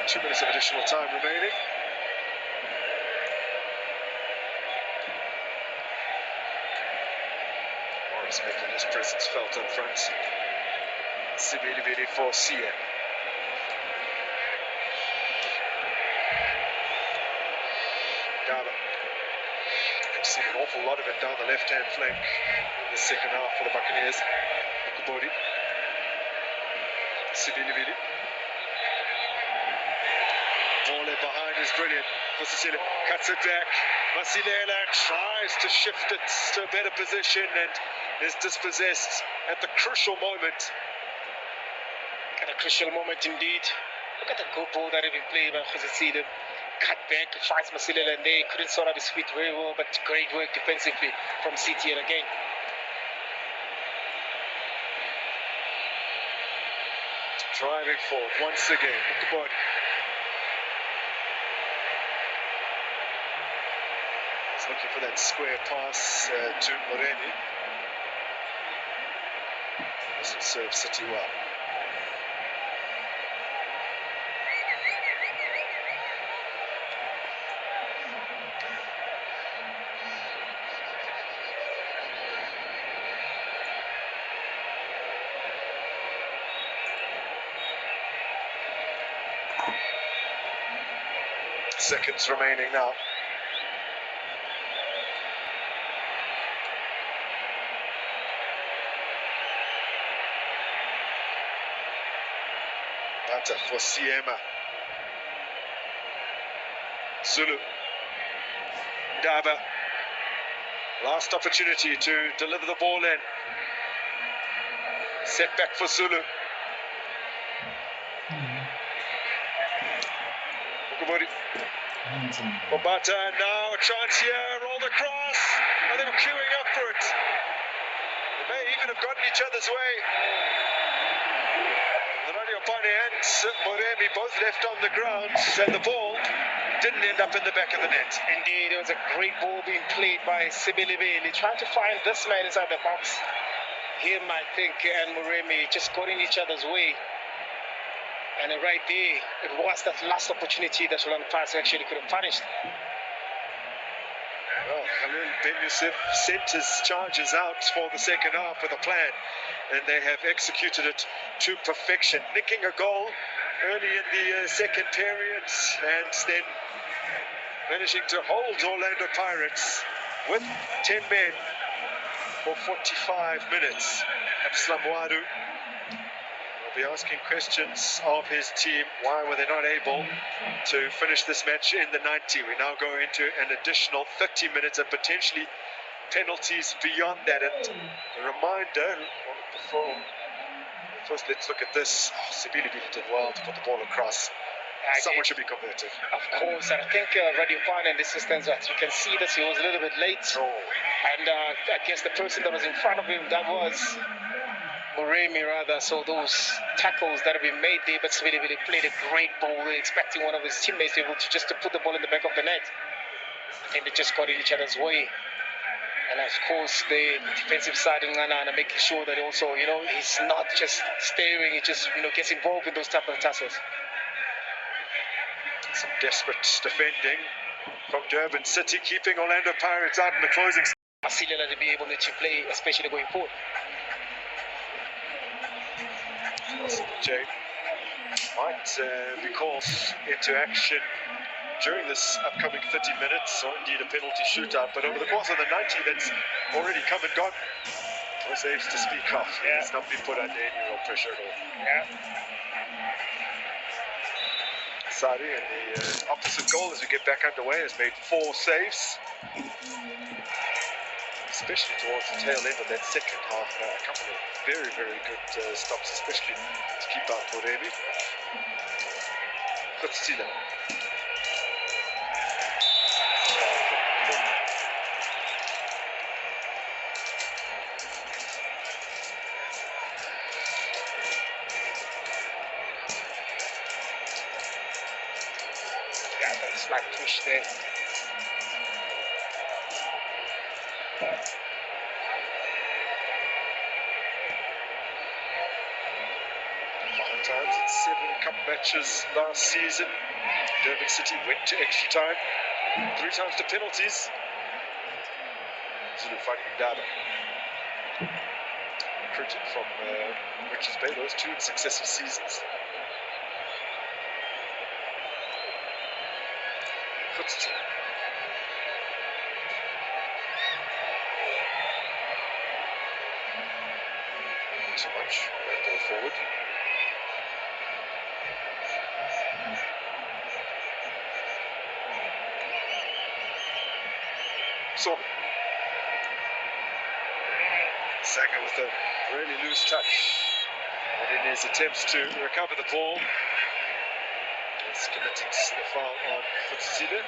Two minutes of additional time remaining. Morris making his presence felt up front. Sibili for CM. Ndaba. I've seen an awful lot of it down the left-hand flank in the second half for the Buccaneers. Kubodi. Sibili. Ball in behind is brilliant. Masilela cuts it back. Masilela tries to shift it to a better position and is dispossessed at the crucial moment. At a crucial moment indeed. Look at the good ball that had been played by Masilela. Cut back, finds Masilela and they couldn't sort out his feet very well, but great work defensively from CT and again. Driving forward once again. Ukubodi. Looking for that square pass to Moremi. This will serve City well. Seconds remaining now. For Siema. Zulu. Ndaba. Last opportunity to deliver the ball in. Setback for Zulu. Ukubodi. Bobata, now a chance here, roll the cross. And they were queuing up for it. They may even have gotten each other's way. And Moremi both left on the ground, and the ball didn't end up in the back of the net. Indeed, it was a great ball being played by Sibilibeli, trying to find this man inside the box. Him, I think, and Moremi just got in each other's way. And right there, it was that last opportunity that Roland Pass actually could have punished. Well, Khalil Ben Youssef sent his charges out for the second half with a plan, and they have executed it to perfection, nicking a goal early in the second period and then managing to hold Orlando Pirates with 10 men for 45 minutes. Absalom Wadu will be asking questions of his team. Why were they not able to finish this match in the 90? We now go into an additional 30 minutes and potentially penalties beyond that. And a reminder, first let's look at this. Sibili did well to put the ball across. Someone should be converted. Of course, and I think Radiopan in this instance, you can see that he was a little bit late. And I guess the person that was in front of him, that was Moremi rather. So those tackles that have been made there, but Sibili played a great ball, expecting one of his teammates to be able to just to put the ball in the back of the net. I think they just got in each other's way. And of course, the defensive side in Ghana making sure that also, he's not just staring, he just, gets involved in those type of tussles. Some desperate defending from Durban City, keeping Orlando Pirates out in the closing. Asilela to be able to play, especially going forward. Jay might be called into action during this upcoming 30 minutes, or indeed a penalty shootout. But over the course of the 90, that's already come and gone. No saves to speak of. Yeah. He's not been put under any real pressure at all. Yeah. Sari in the opposite goal as we get back underway has made 4 saves, especially towards the tail end of that second half. A couple of very, very good stops, especially to keep out Moremi. Kutsila. Slight push there. Five times in 7 cup matches last season. Durban City went to extra time. 3 times to penalties. Zulu fighting Dada. Recruited from Richards Bay, those 2 successive seasons. So much go forward. So Saka with a really loose touch, and in his attempts to recover the ball, he's committed the foul on Futsida.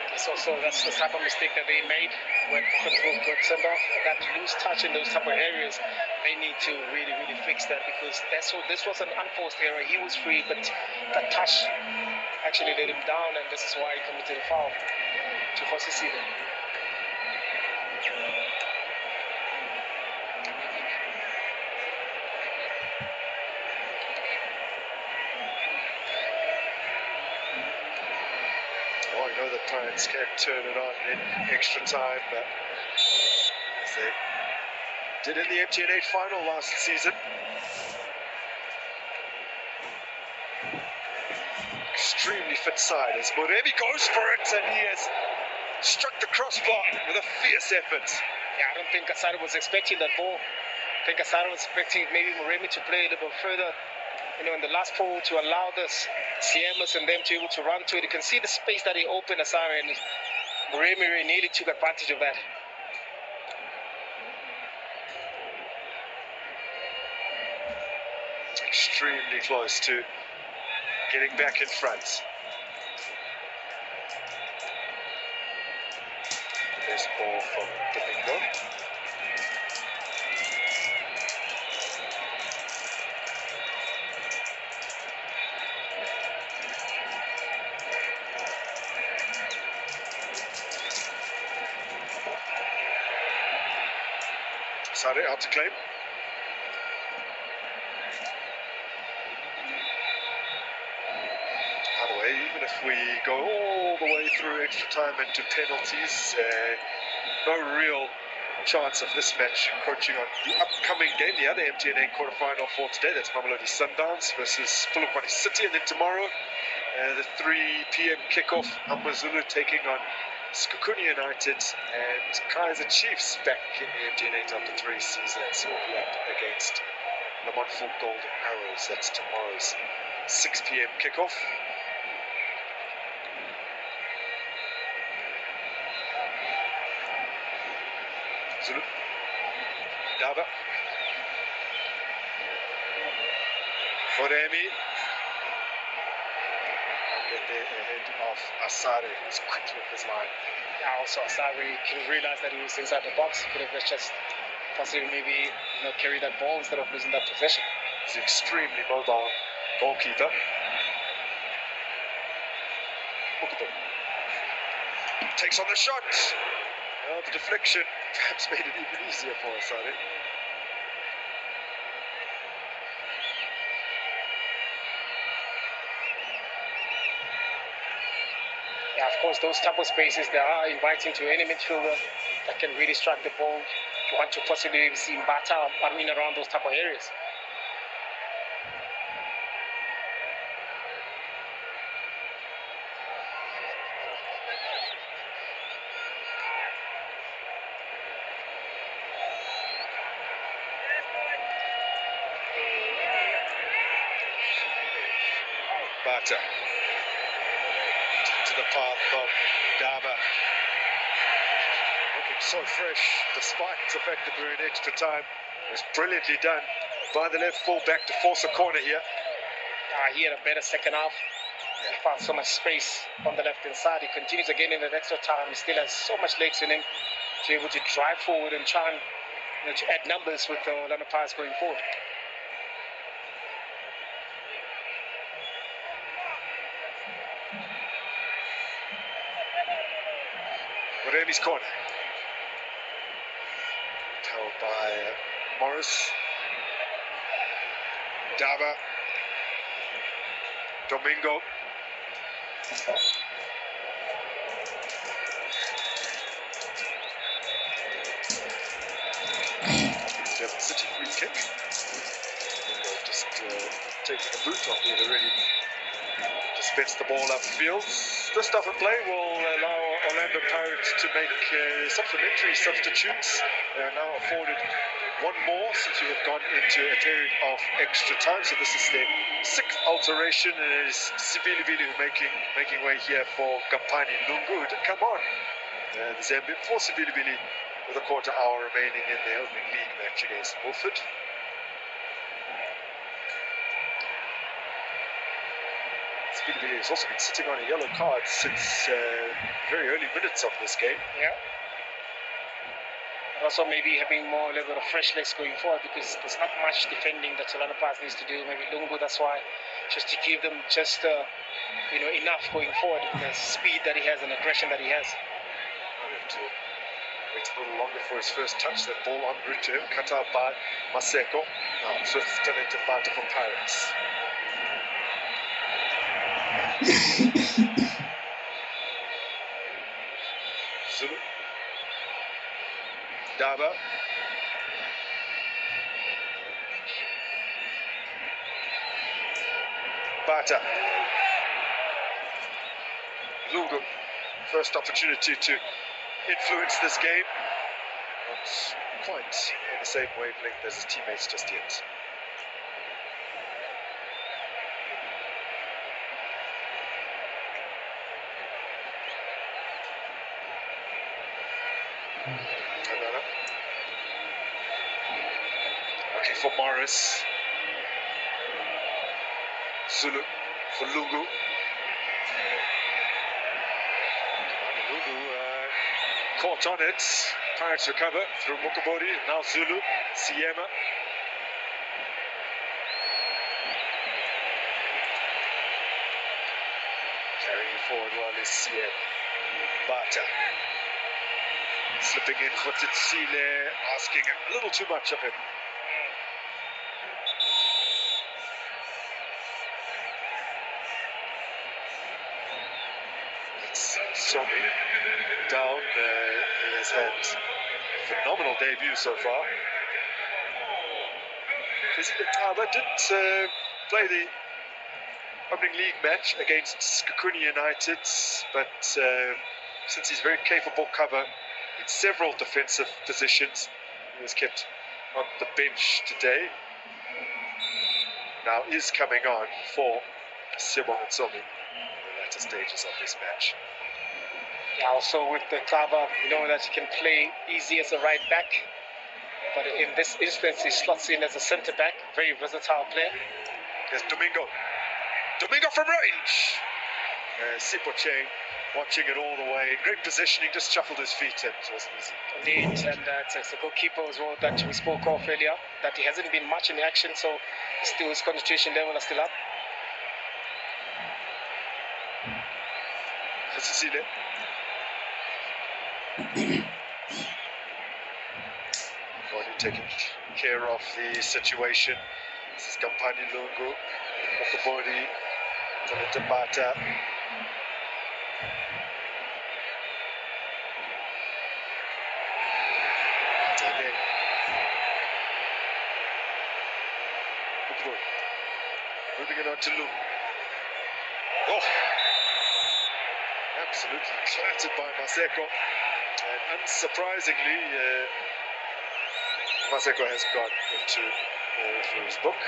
That's the type of mistake that they made when control got sent off. That loose touch in those type of areas, they need to really, really fix that, because this was an unforced error. He was free, but that touch actually let him down, and this is why he committed a foul to Futsida. I know the Pirates can turn it on in extra time, but as they did in the MTN8 final last season. Extremely fit side as Moremi goes for it, and he has struck the crossbar with a fierce effort. Yeah, I don't think Asada was expecting that ball. I think Asada was expecting maybe Moremi to play a little bit further, in the last ball, to allow this Siemas and them to be able to run to it. You can see the space that he opened, Asara, and Moremi nearly took advantage of that. Extremely close to getting back in front. There's a ball from Domingo. Sare out to claim. By the way, even if we go all the way through extra time into penalties, no real chance of this match encroaching on the upcoming game, the other MTN8 quarterfinal for today. That's Mamelodi Sundowns versus Polokwane City, and then tomorrow The 3 p.m. kickoff, Amazulu taking on Skukuni United, and Kaiser Chiefs back in the MTN8 after 3 seasons will be up against Le Mans Full Golden Arrows. That's tomorrow's 6 p.m. kickoff. Zulu, Daba, Oremi. Get there ahead of Asare, who's quick with his line. Yeah, also Asari can realize that he was inside the box. He could have just possibly maybe carry that ball instead of losing that possession. He's an extremely mobile goalkeeper. Look at him. Takes on the shot. The deflection perhaps made it even easier for Asare. Yeah, of course, those type of spaces, they are inviting to any midfielder that can really strike the ball. You want to possibly see Mbata around those type of areas. Mbata to the path of Daba. Looking so fresh, despite the fact that we're in extra time. It was brilliantly done by the left full-back to force a corner here. He had a better second half. He found so much space on the left-hand side. He continues again in that extra time. He still has so much legs in him to be able to drive forward and try and to add numbers with the Orlando Pirates going forward. Remi's corner. Held by Morris. Daba. Domingo. Durban City free kick. Domingo just taking a boot off it already. Just bets the ball upfield. This stuff of play will allow Orlando Pirates to make supplementary substitutes. They are now afforded one more since we have gone into a period of extra time. So this is their 6th alteration, and it is Sibilibili making way here for Kapani Lungu, who did come on the Zambian for Sibilibili with a quarter hour remaining in their opening league match against Wolford. Sibilibili has also been sitting on a yellow card since very early minutes of this game. Yeah. Also maybe having more level of fresh legs going forward, because there's not much defending that Orlando Pirates needs to do. Maybe Lungu, that's why, just to give them just enough going forward, the speed that he has and aggression that he has. I'll have to wait a little longer for his first touch. That ball en route to him, cut out by Maseko. Now Swift talented fighter for Pirates. Zulu. Daba. Bata. Lungu. First opportunity to influence this game. Not quite on the same wavelength as his teammates just yet. Okay, for Morris. Zulu for Lungu. Lungu caught on it. Pirates recover through Mukabori. Now Zulu. Siema. Carrying forward well is Siema. Bata. Slipping in for Titsile, asking a little too much of him. It's Somi down. He has had a phenomenal debut so far. Kizile Taba didn't play the opening league match against Skukuni United, but since he's very capable cover in several defensive positions, he was kept on the bench today. Now is coming on for Sebo Nsomi in the latter stages of this match. Yeah, also with the cover, you know that he can play easy as a right back, but in this instance he slots in as a centre back, very versatile player. There's Domingo. Domingo from range. Sipo Cheng watching it all the way. Great positioning, just shuffled his feet and it wasn't easy. Indeed, and it's the goalkeeper as well that we spoke of earlier, that he hasn't been much in action, so still his concentration level is still up. Cecilia. Already taking care of the situation. This is Kampani Lungu, Okobori, Talatapata. Moving it on to Lu. Oh! Absolutely clattered by Maseko. And unsurprisingly, Maseko has gone into the referee's book.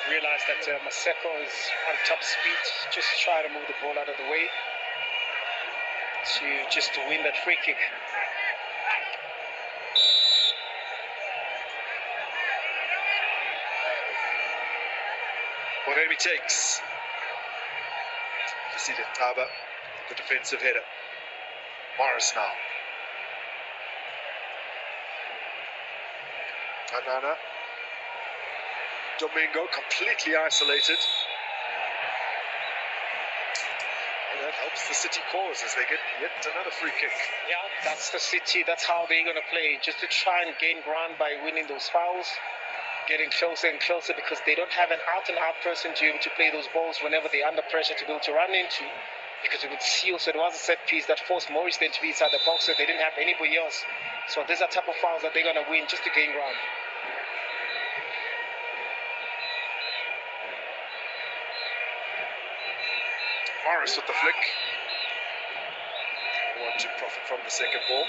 Realized that Maseko is on top speed, just try to move the ball out of the way to win that free kick. Moremi takes. You see the Taba, the defensive header. Morris now. Anana. Domingo completely isolated. And that helps the City cause as they get yet another free kick. Yeah, that's the City. That's how they're going to play. Just to try and gain ground by winning those fouls. Getting closer and closer because they don't have an out-and-out person to be able to play those balls whenever they're under pressure to be able to run into. Because it would seal. So it was a set piece that forced Maurice then to be inside the box. So they didn't have anybody else. So these are type of fouls that they're going to win just to gain ground. Morris with the flick. They want to profit from the second ball.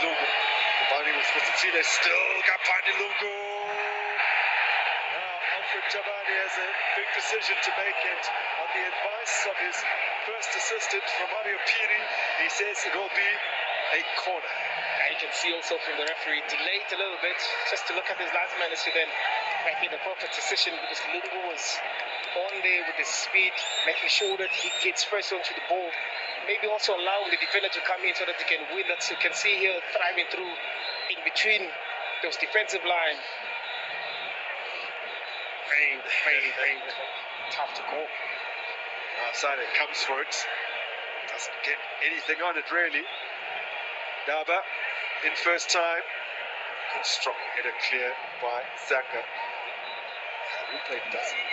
Lungu. Kabani was supposed to see they still got Pani Lungu. Alfred Tabani has a big decision to make, and on the advice of his first assistant from Mario Piri, he says it will be a corner. And you can see also from the referee delayed a little bit just to look at his linesman as to then making the perfect decision because Lungu was on there with his speed, making sure that he gets first onto the ball. Maybe also allowing the defender to come in so that they can win that. So you can see here thriving through in between those defensive line. Very tough to call. Outside it comes for it. Doesn't get anything on it really. Daba in first time. Good strong header clear by Zaka. The replay doesn't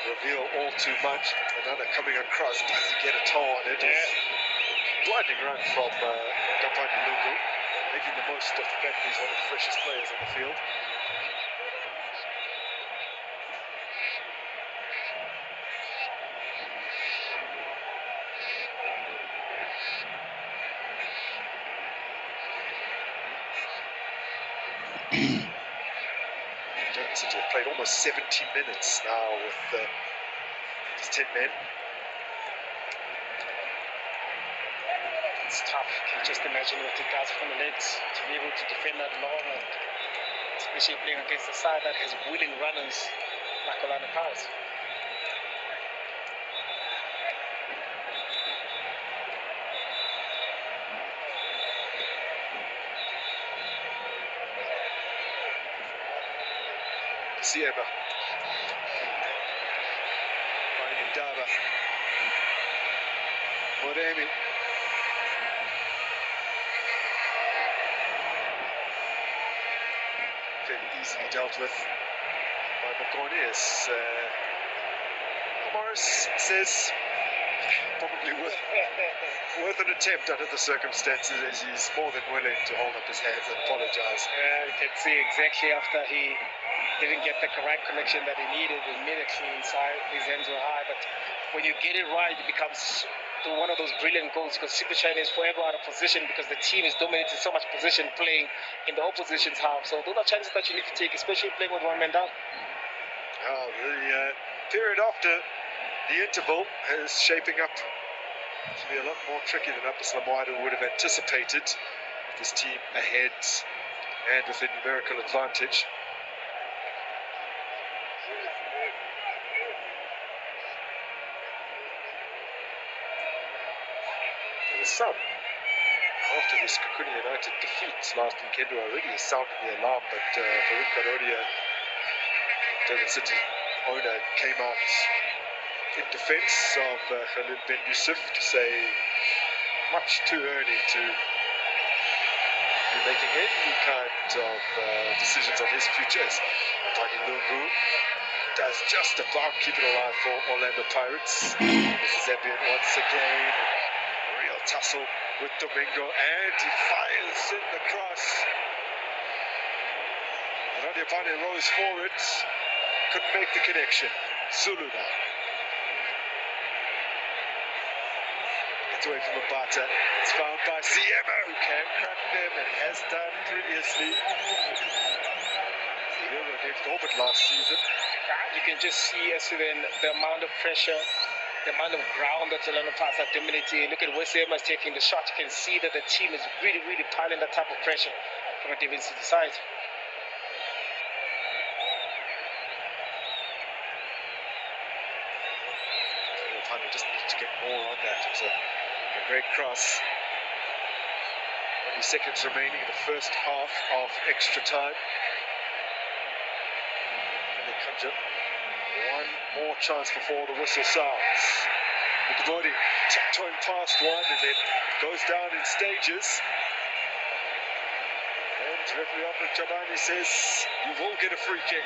reveal all too much. Another coming across. Does he get a toe on it? Yeah. Blinding run from Kapani Lungu. Making the most of the fact that he's one of the freshest players on the field. City have played almost 70 minutes now with just 10 men. It's tough. You can just imagine what it does from the legs to be able to defend that long, and especially playing against a side that has willing runners like Orlando Pirates. Siema. Ndaba. Moremi. Fairly easily dealt with by Maconius. Morris says probably worth an attempt under the circumstances, as he's more than willing to hold up his hands and apologize. You can see exactly after he didn't get the correct connection that he needed, immediately his hands were high. But when you get it right, it becomes one of those brilliant goals, because Super China is forever out of position because the team is dominating so much position playing in the opposition's half. So those are chances that you need to take, especially playing with one man down. The period after the interval is shaping up to be a lot more tricky than Upper Slamwada would have anticipated, with this team ahead and with a numerical advantage. The sub after this Kakuni United defeats last weekend were already sounding the alarm, but Farouk Karodia, Durban City owner, came out in defence of Khalid Ben Yusuf to say much too early to be making any kind of decisions on his futures. Tani Lungu does just about keep it alive for Orlando Pirates. This is Zambian once again. Tussle with Domingo, and he fires in the cross. Radiapane rose forward, couldn't make the connection. Zulu now gets away from Mbata. It's found by Siema, who can crack them and has done previously. Zero against Orbit last season. You can just see as to then the amount of pressure, the amount of ground that Orlando Pirates are dominating. Look at where Siema is taking the shot. You can see that the team is really, really piling that type of pressure from a Durban City side. We just need to get more on that. It was a great cross. Only seconds remaining in the first half of extra time. And they conjure one more chance before the whistle sounds. Mukabodi tiptoeing past one and then goes down in stages. And referee Ahmed Jabani says you will get a free kick.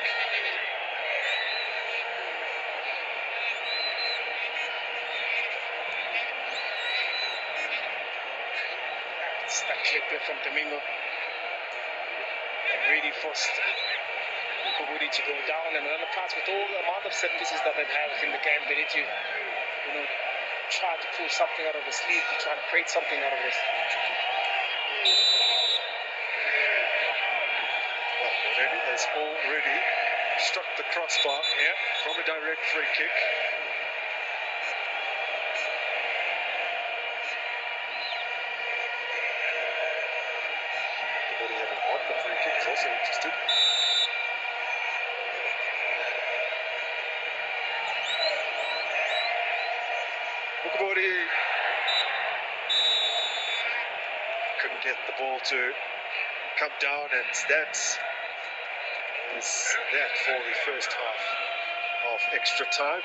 It's that clip there from Domingo. And really forced Mukabodi to go down, and another pass with all the amount of set pieces that they have in the game. They need to, try to pull something out of the sleeve, to try and create something out of this. Well, Moremi has already struck the crossbar from a direct free kick. Mukabodi having won the free kick is also interested. Mukabodi couldn't get the ball to come down, and that is that for the first half of extra time.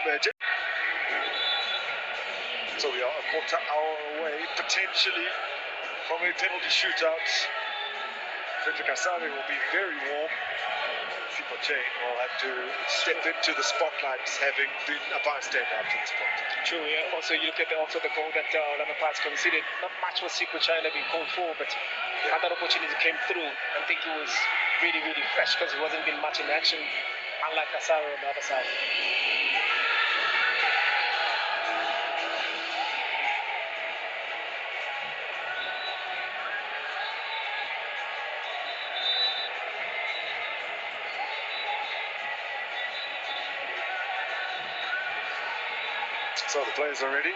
So we are a quarter hour away, potentially, from a penalty shootout. Frederick Asare will be very warm. Sipo Chain will have to step into the spotlight, having been a bystander up to this point. True, yeah. Also, you look at the goal that Orlando Pirates conceded. Not much was Sipo China being called for, but another opportunity came through. I think it was really, really fresh because he wasn't been much in action, unlike Asare on the other side. So the players are ready.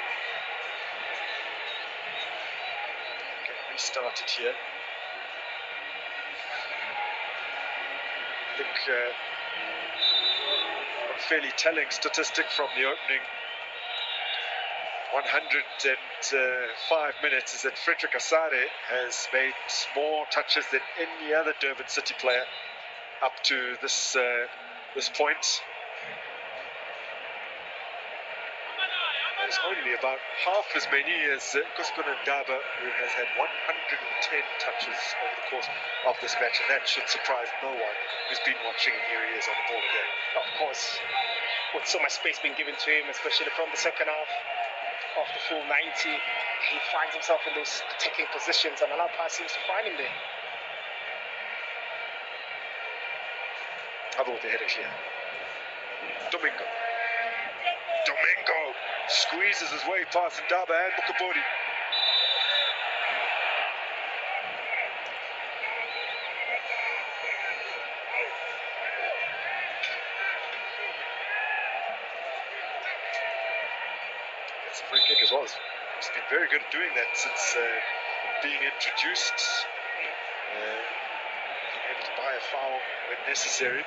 Get restarted here. I think a fairly telling statistic from the opening 105 minutes is that Frederick Asare has made more touches than any other Durban City player up to this point. It's only about half as many as Kusman and Daba, who has had 110 touches over the course of this match, and that should surprise no one who's been watching, and here he is on the ball again. Of course, with so much space being given to him, especially from the second half of the full 90, he finds himself in those attacking positions, and Alapa seems to find him there. I thought they had it here. Domingo squeezes his way past Ndaba and Mukabodi. That's a free kick as well. He's been very good at doing that since being introduced. Being able to buy a foul when necessary.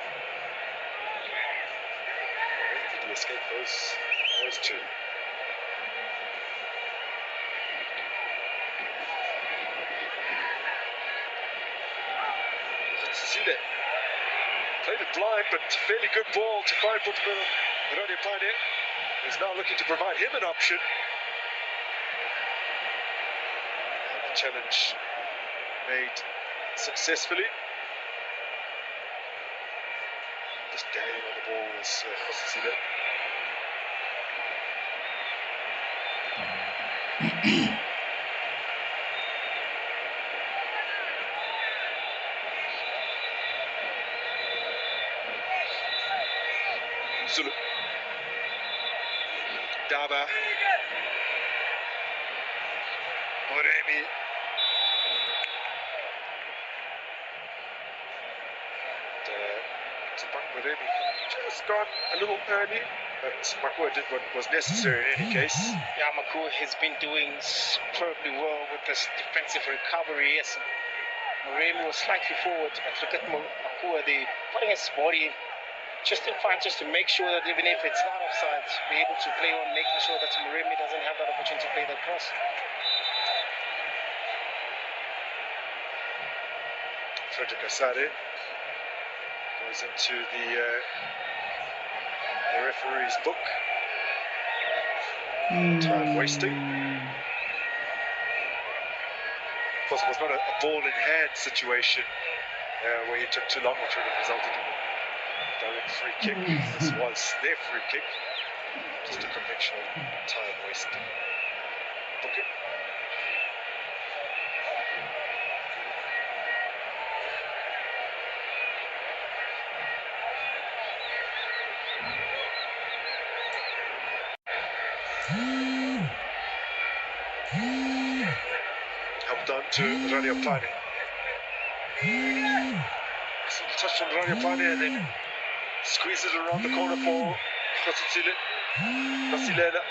Did he escape those two? Zile played it blind, but fairly good ball to find Radiopane. He's now looking to provide him an option. And the challenge made successfully. Just getting on the ball was Zile. Zulu. Daba. Moremi. Moremi just gone a little early, but Makua did what was necessary in any case. Yeah, Makua has been doing superbly well with this defensive recovery. Yes, Moremi was slightly forward, but look at Makua, putting his body just in front, just to make sure that even if it's not offside, be able to play on, making sure that Moremi doesn't have that opportunity to play that cross. Frederick Asare goes into the referee's book. Time wasting. Of course, it was not a ball in hand situation where he took too long, which would have resulted in a direct free kick. This was their free kick. Just a conventional time wasting. Okay. Helped on to Radiopane. Touch from Radiopane and then squeezes around the corner for Vasilela.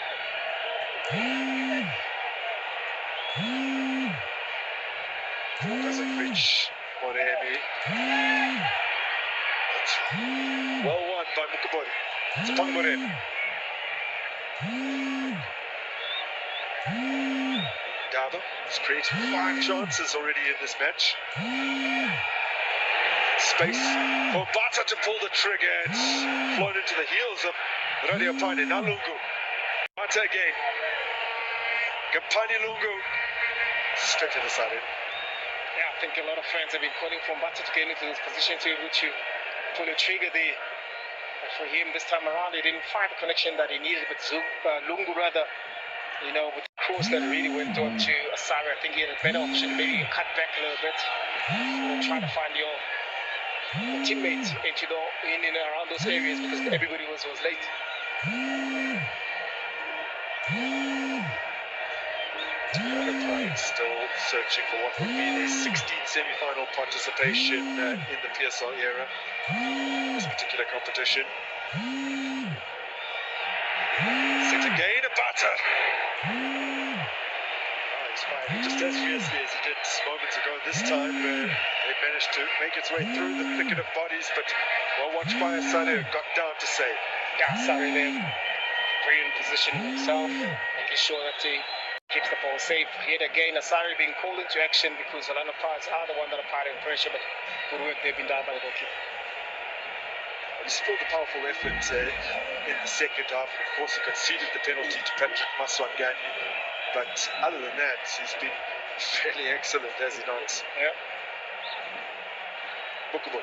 Doesn't reach Moremi. That's well won by Mukabodi. It's upon Moremi. Daba has created 5 chances already in this match. Space for Bata to pull the trigger. It's flown into the heels of Radiopane. Now Lungu. Bata again. Kampani Lungu. Straight to the side. Yeah, I think a lot of fans have been calling for Bata to get into this position to be able to pull the trigger there. But for him this time around, he didn't find the connection that he needed. But Lungu rather, with the cross that really went on to Asare, I think he had a better option. Maybe cut back a little bit. Trying to find your teammates in and around those areas because everybody was late. Still searching for what would be their 16th semi-final participation in the PSL era. This particular competition. Set again, a batter. He's firing just as fiercely as he did moments ago. This time they managed to make its way through the thicket of bodies, but well watched by Asare, got down to save. Yeah, Asare there, very in position himself, making sure that he keeps the ball safe. Yet again, Asare being called into action because Orlando Pirates are the one that are applying pressure, but good work they've been done by the goalkeeper. He scored a powerful effort in the second half. Of course, he conceded the penalty to Patrick Maswangani. But other than that, he's been fairly excellent, has he not? Yeah. Bookable.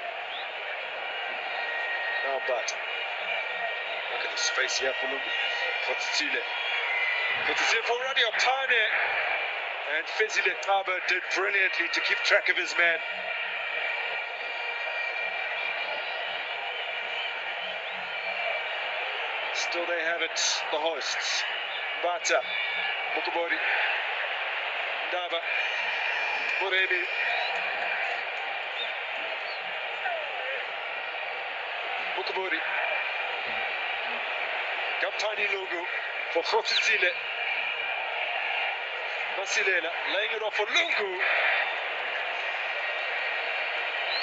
Now, but look at the space here for Lungu. For Tsile. For Radio Pane. And Fezile Taba did brilliantly to keep track of his man. Still they have it, the hosts. Bata, Mukabori, Ndaba, Muremi. Mukabori. Kampani Lungu for Khotsile. Masilela laying it off for Lungu.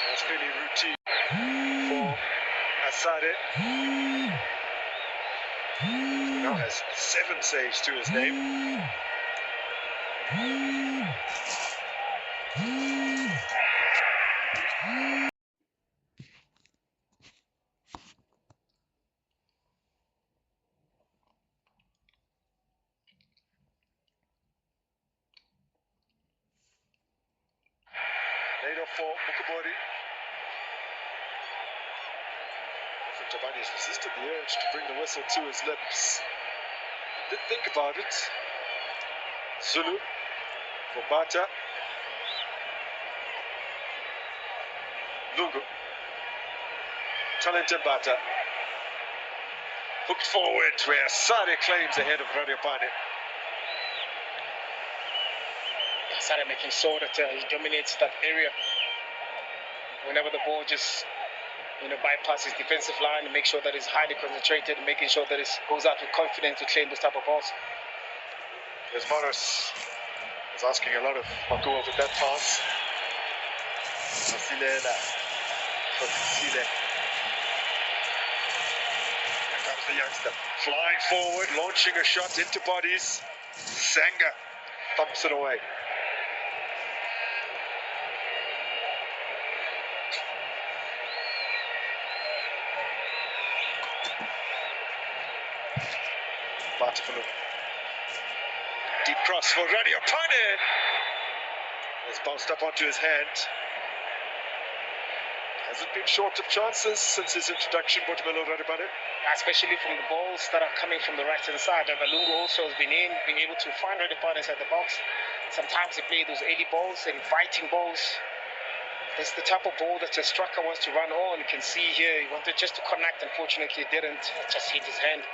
That's fairly routine for Asare. Now has 7 saves to his name. Laid off for Mukabori. Tabani has resisted the urge to bring the whistle to his lips. Did think about it. Zulu for Bata. Lungu. Talented Bata. Hooked forward where Sade claims ahead of Radio Pane. Sade making sure that he dominates that area. Whenever the ball just bypass his defensive line and make sure that he's highly concentrated, making sure that he goes out with confidence to claim this type of balls. As Maros was asking a lot of Makua with that pass. Masilela. Here comes the youngster. Flying forward, launching a shot into bodies. Sanga thumps it away. Deep cross for Radio Pane. Has bounced up onto his hand. Hasn't been short of chances since his introduction, Botumelo Radio Pane. Especially from the balls that are coming from the right-hand side. And Lungu also has been able to find Radio Pane inside the box. Sometimes they play those early balls, inviting balls. This is the type of ball that a striker wants to run on. You can see here, he wanted just to connect. Unfortunately, he didn't. It just hit his hand.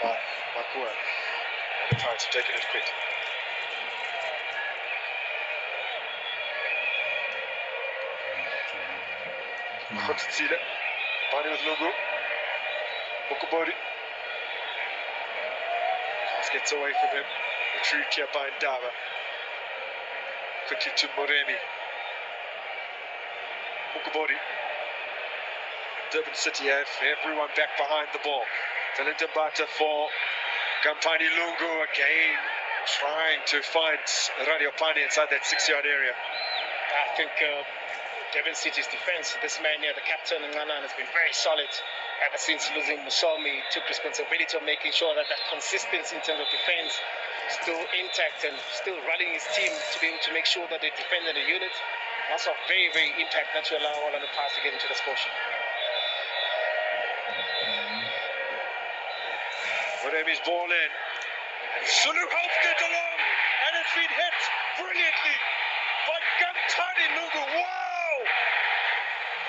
By Makua. The Pirates have taken it quick. Khotsile. Bani with Lungu. Mukabori. Pass gets away from him. Retrieved here by Ndaba. Quickly to Moremi. Mukabori. Durban City have everyone back behind the ball. Talented Bata for Kampani Lungu again, trying to find Radio Pane inside that 6-yard area. I think Durban City's defense, this man here, the captain Ngana, has been very solid ever since losing Musomi. He took responsibility of making sure that that consistency in terms of defense is still intact and still rallying his team to be able to make sure that they defend in the unit. That's a very, very impact not to allow all of the pass to get into the score sheet. Moremi's ball in. And Sulu helped it along. And it's been hit brilliantly by Kampani Lungu. Wow!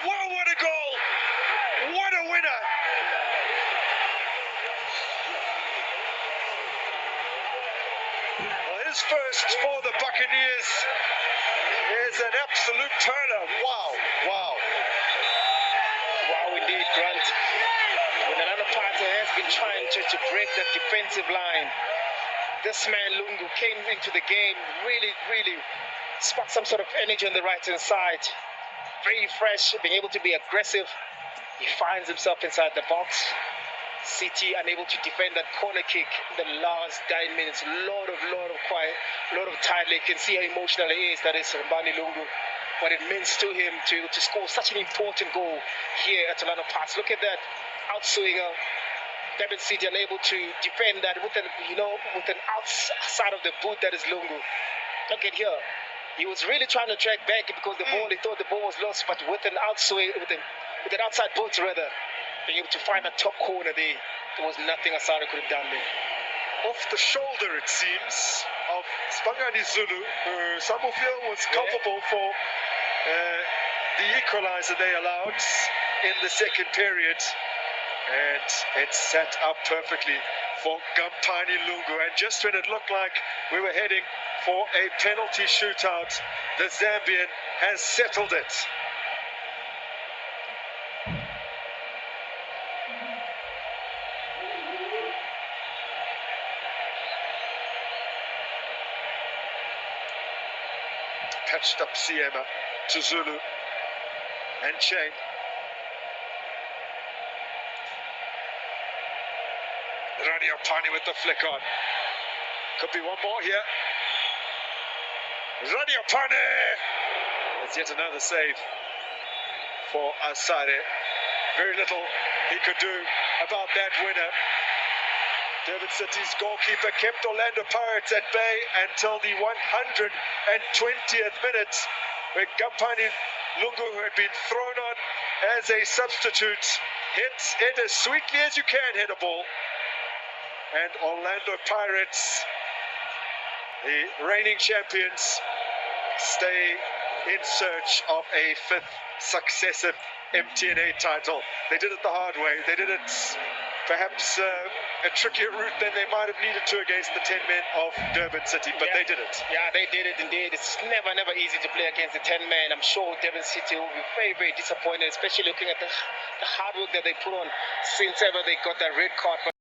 Wow, what a goal! What a winner! Well, his first for the Buccaneers is an absolute turner. Wow, wow. Wow, indeed, Grant. When another partner has been trying to break that defensive line, this man Lungu came into the game, really sparked some sort of energy on the right-hand side. Very fresh, being able to be aggressive. He finds himself inside the box. City unable to defend that corner kick in the last 9 minutes. Lot of tiredness. You can see how emotional he is. That is Mbani Lungu. What it means to him to score such an important goal here at Orlando Pirates. Look at that outswinger. Durban City unable to defend that with an outside of the boot. That is Lungu. Look at here. He was really trying to track back because he thought the ball was lost, but with an outswing, with an outside boot rather, being able to find that top corner there was nothing Asare could have done there. Off the shoulder, it seems, of Spangani Zulu, who some will feel was culpable for the equalizer they allowed in the second period. And it set up perfectly for Gampani Lungu. And just when it looked like we were heading for a penalty shootout, the Zambian has settled it. Patched up Siema to Zulu and Chain. Raniopani with the flick on. Could be one more here. Raniopani! That's yet another save for Asare. Very little he could do about that winner. Durban City's goalkeeper kept Orlando Pirates at bay until the 120th minute, where Gampani Lungu, who had been thrown on as a substitute, hits it as sweetly as you can hit a ball. And Orlando Pirates, the reigning champions, stay in search of a 5th successive MTN8 title. They did it the hard way. They did it perhaps a trickier route than they might have needed to against the 10 men of Durban City, but they did it. Yeah, they did it indeed. It's never easy to play against the 10 men. I'm sure Durban City will be very disappointed, especially looking at the hard work that they put on since ever they got that red card.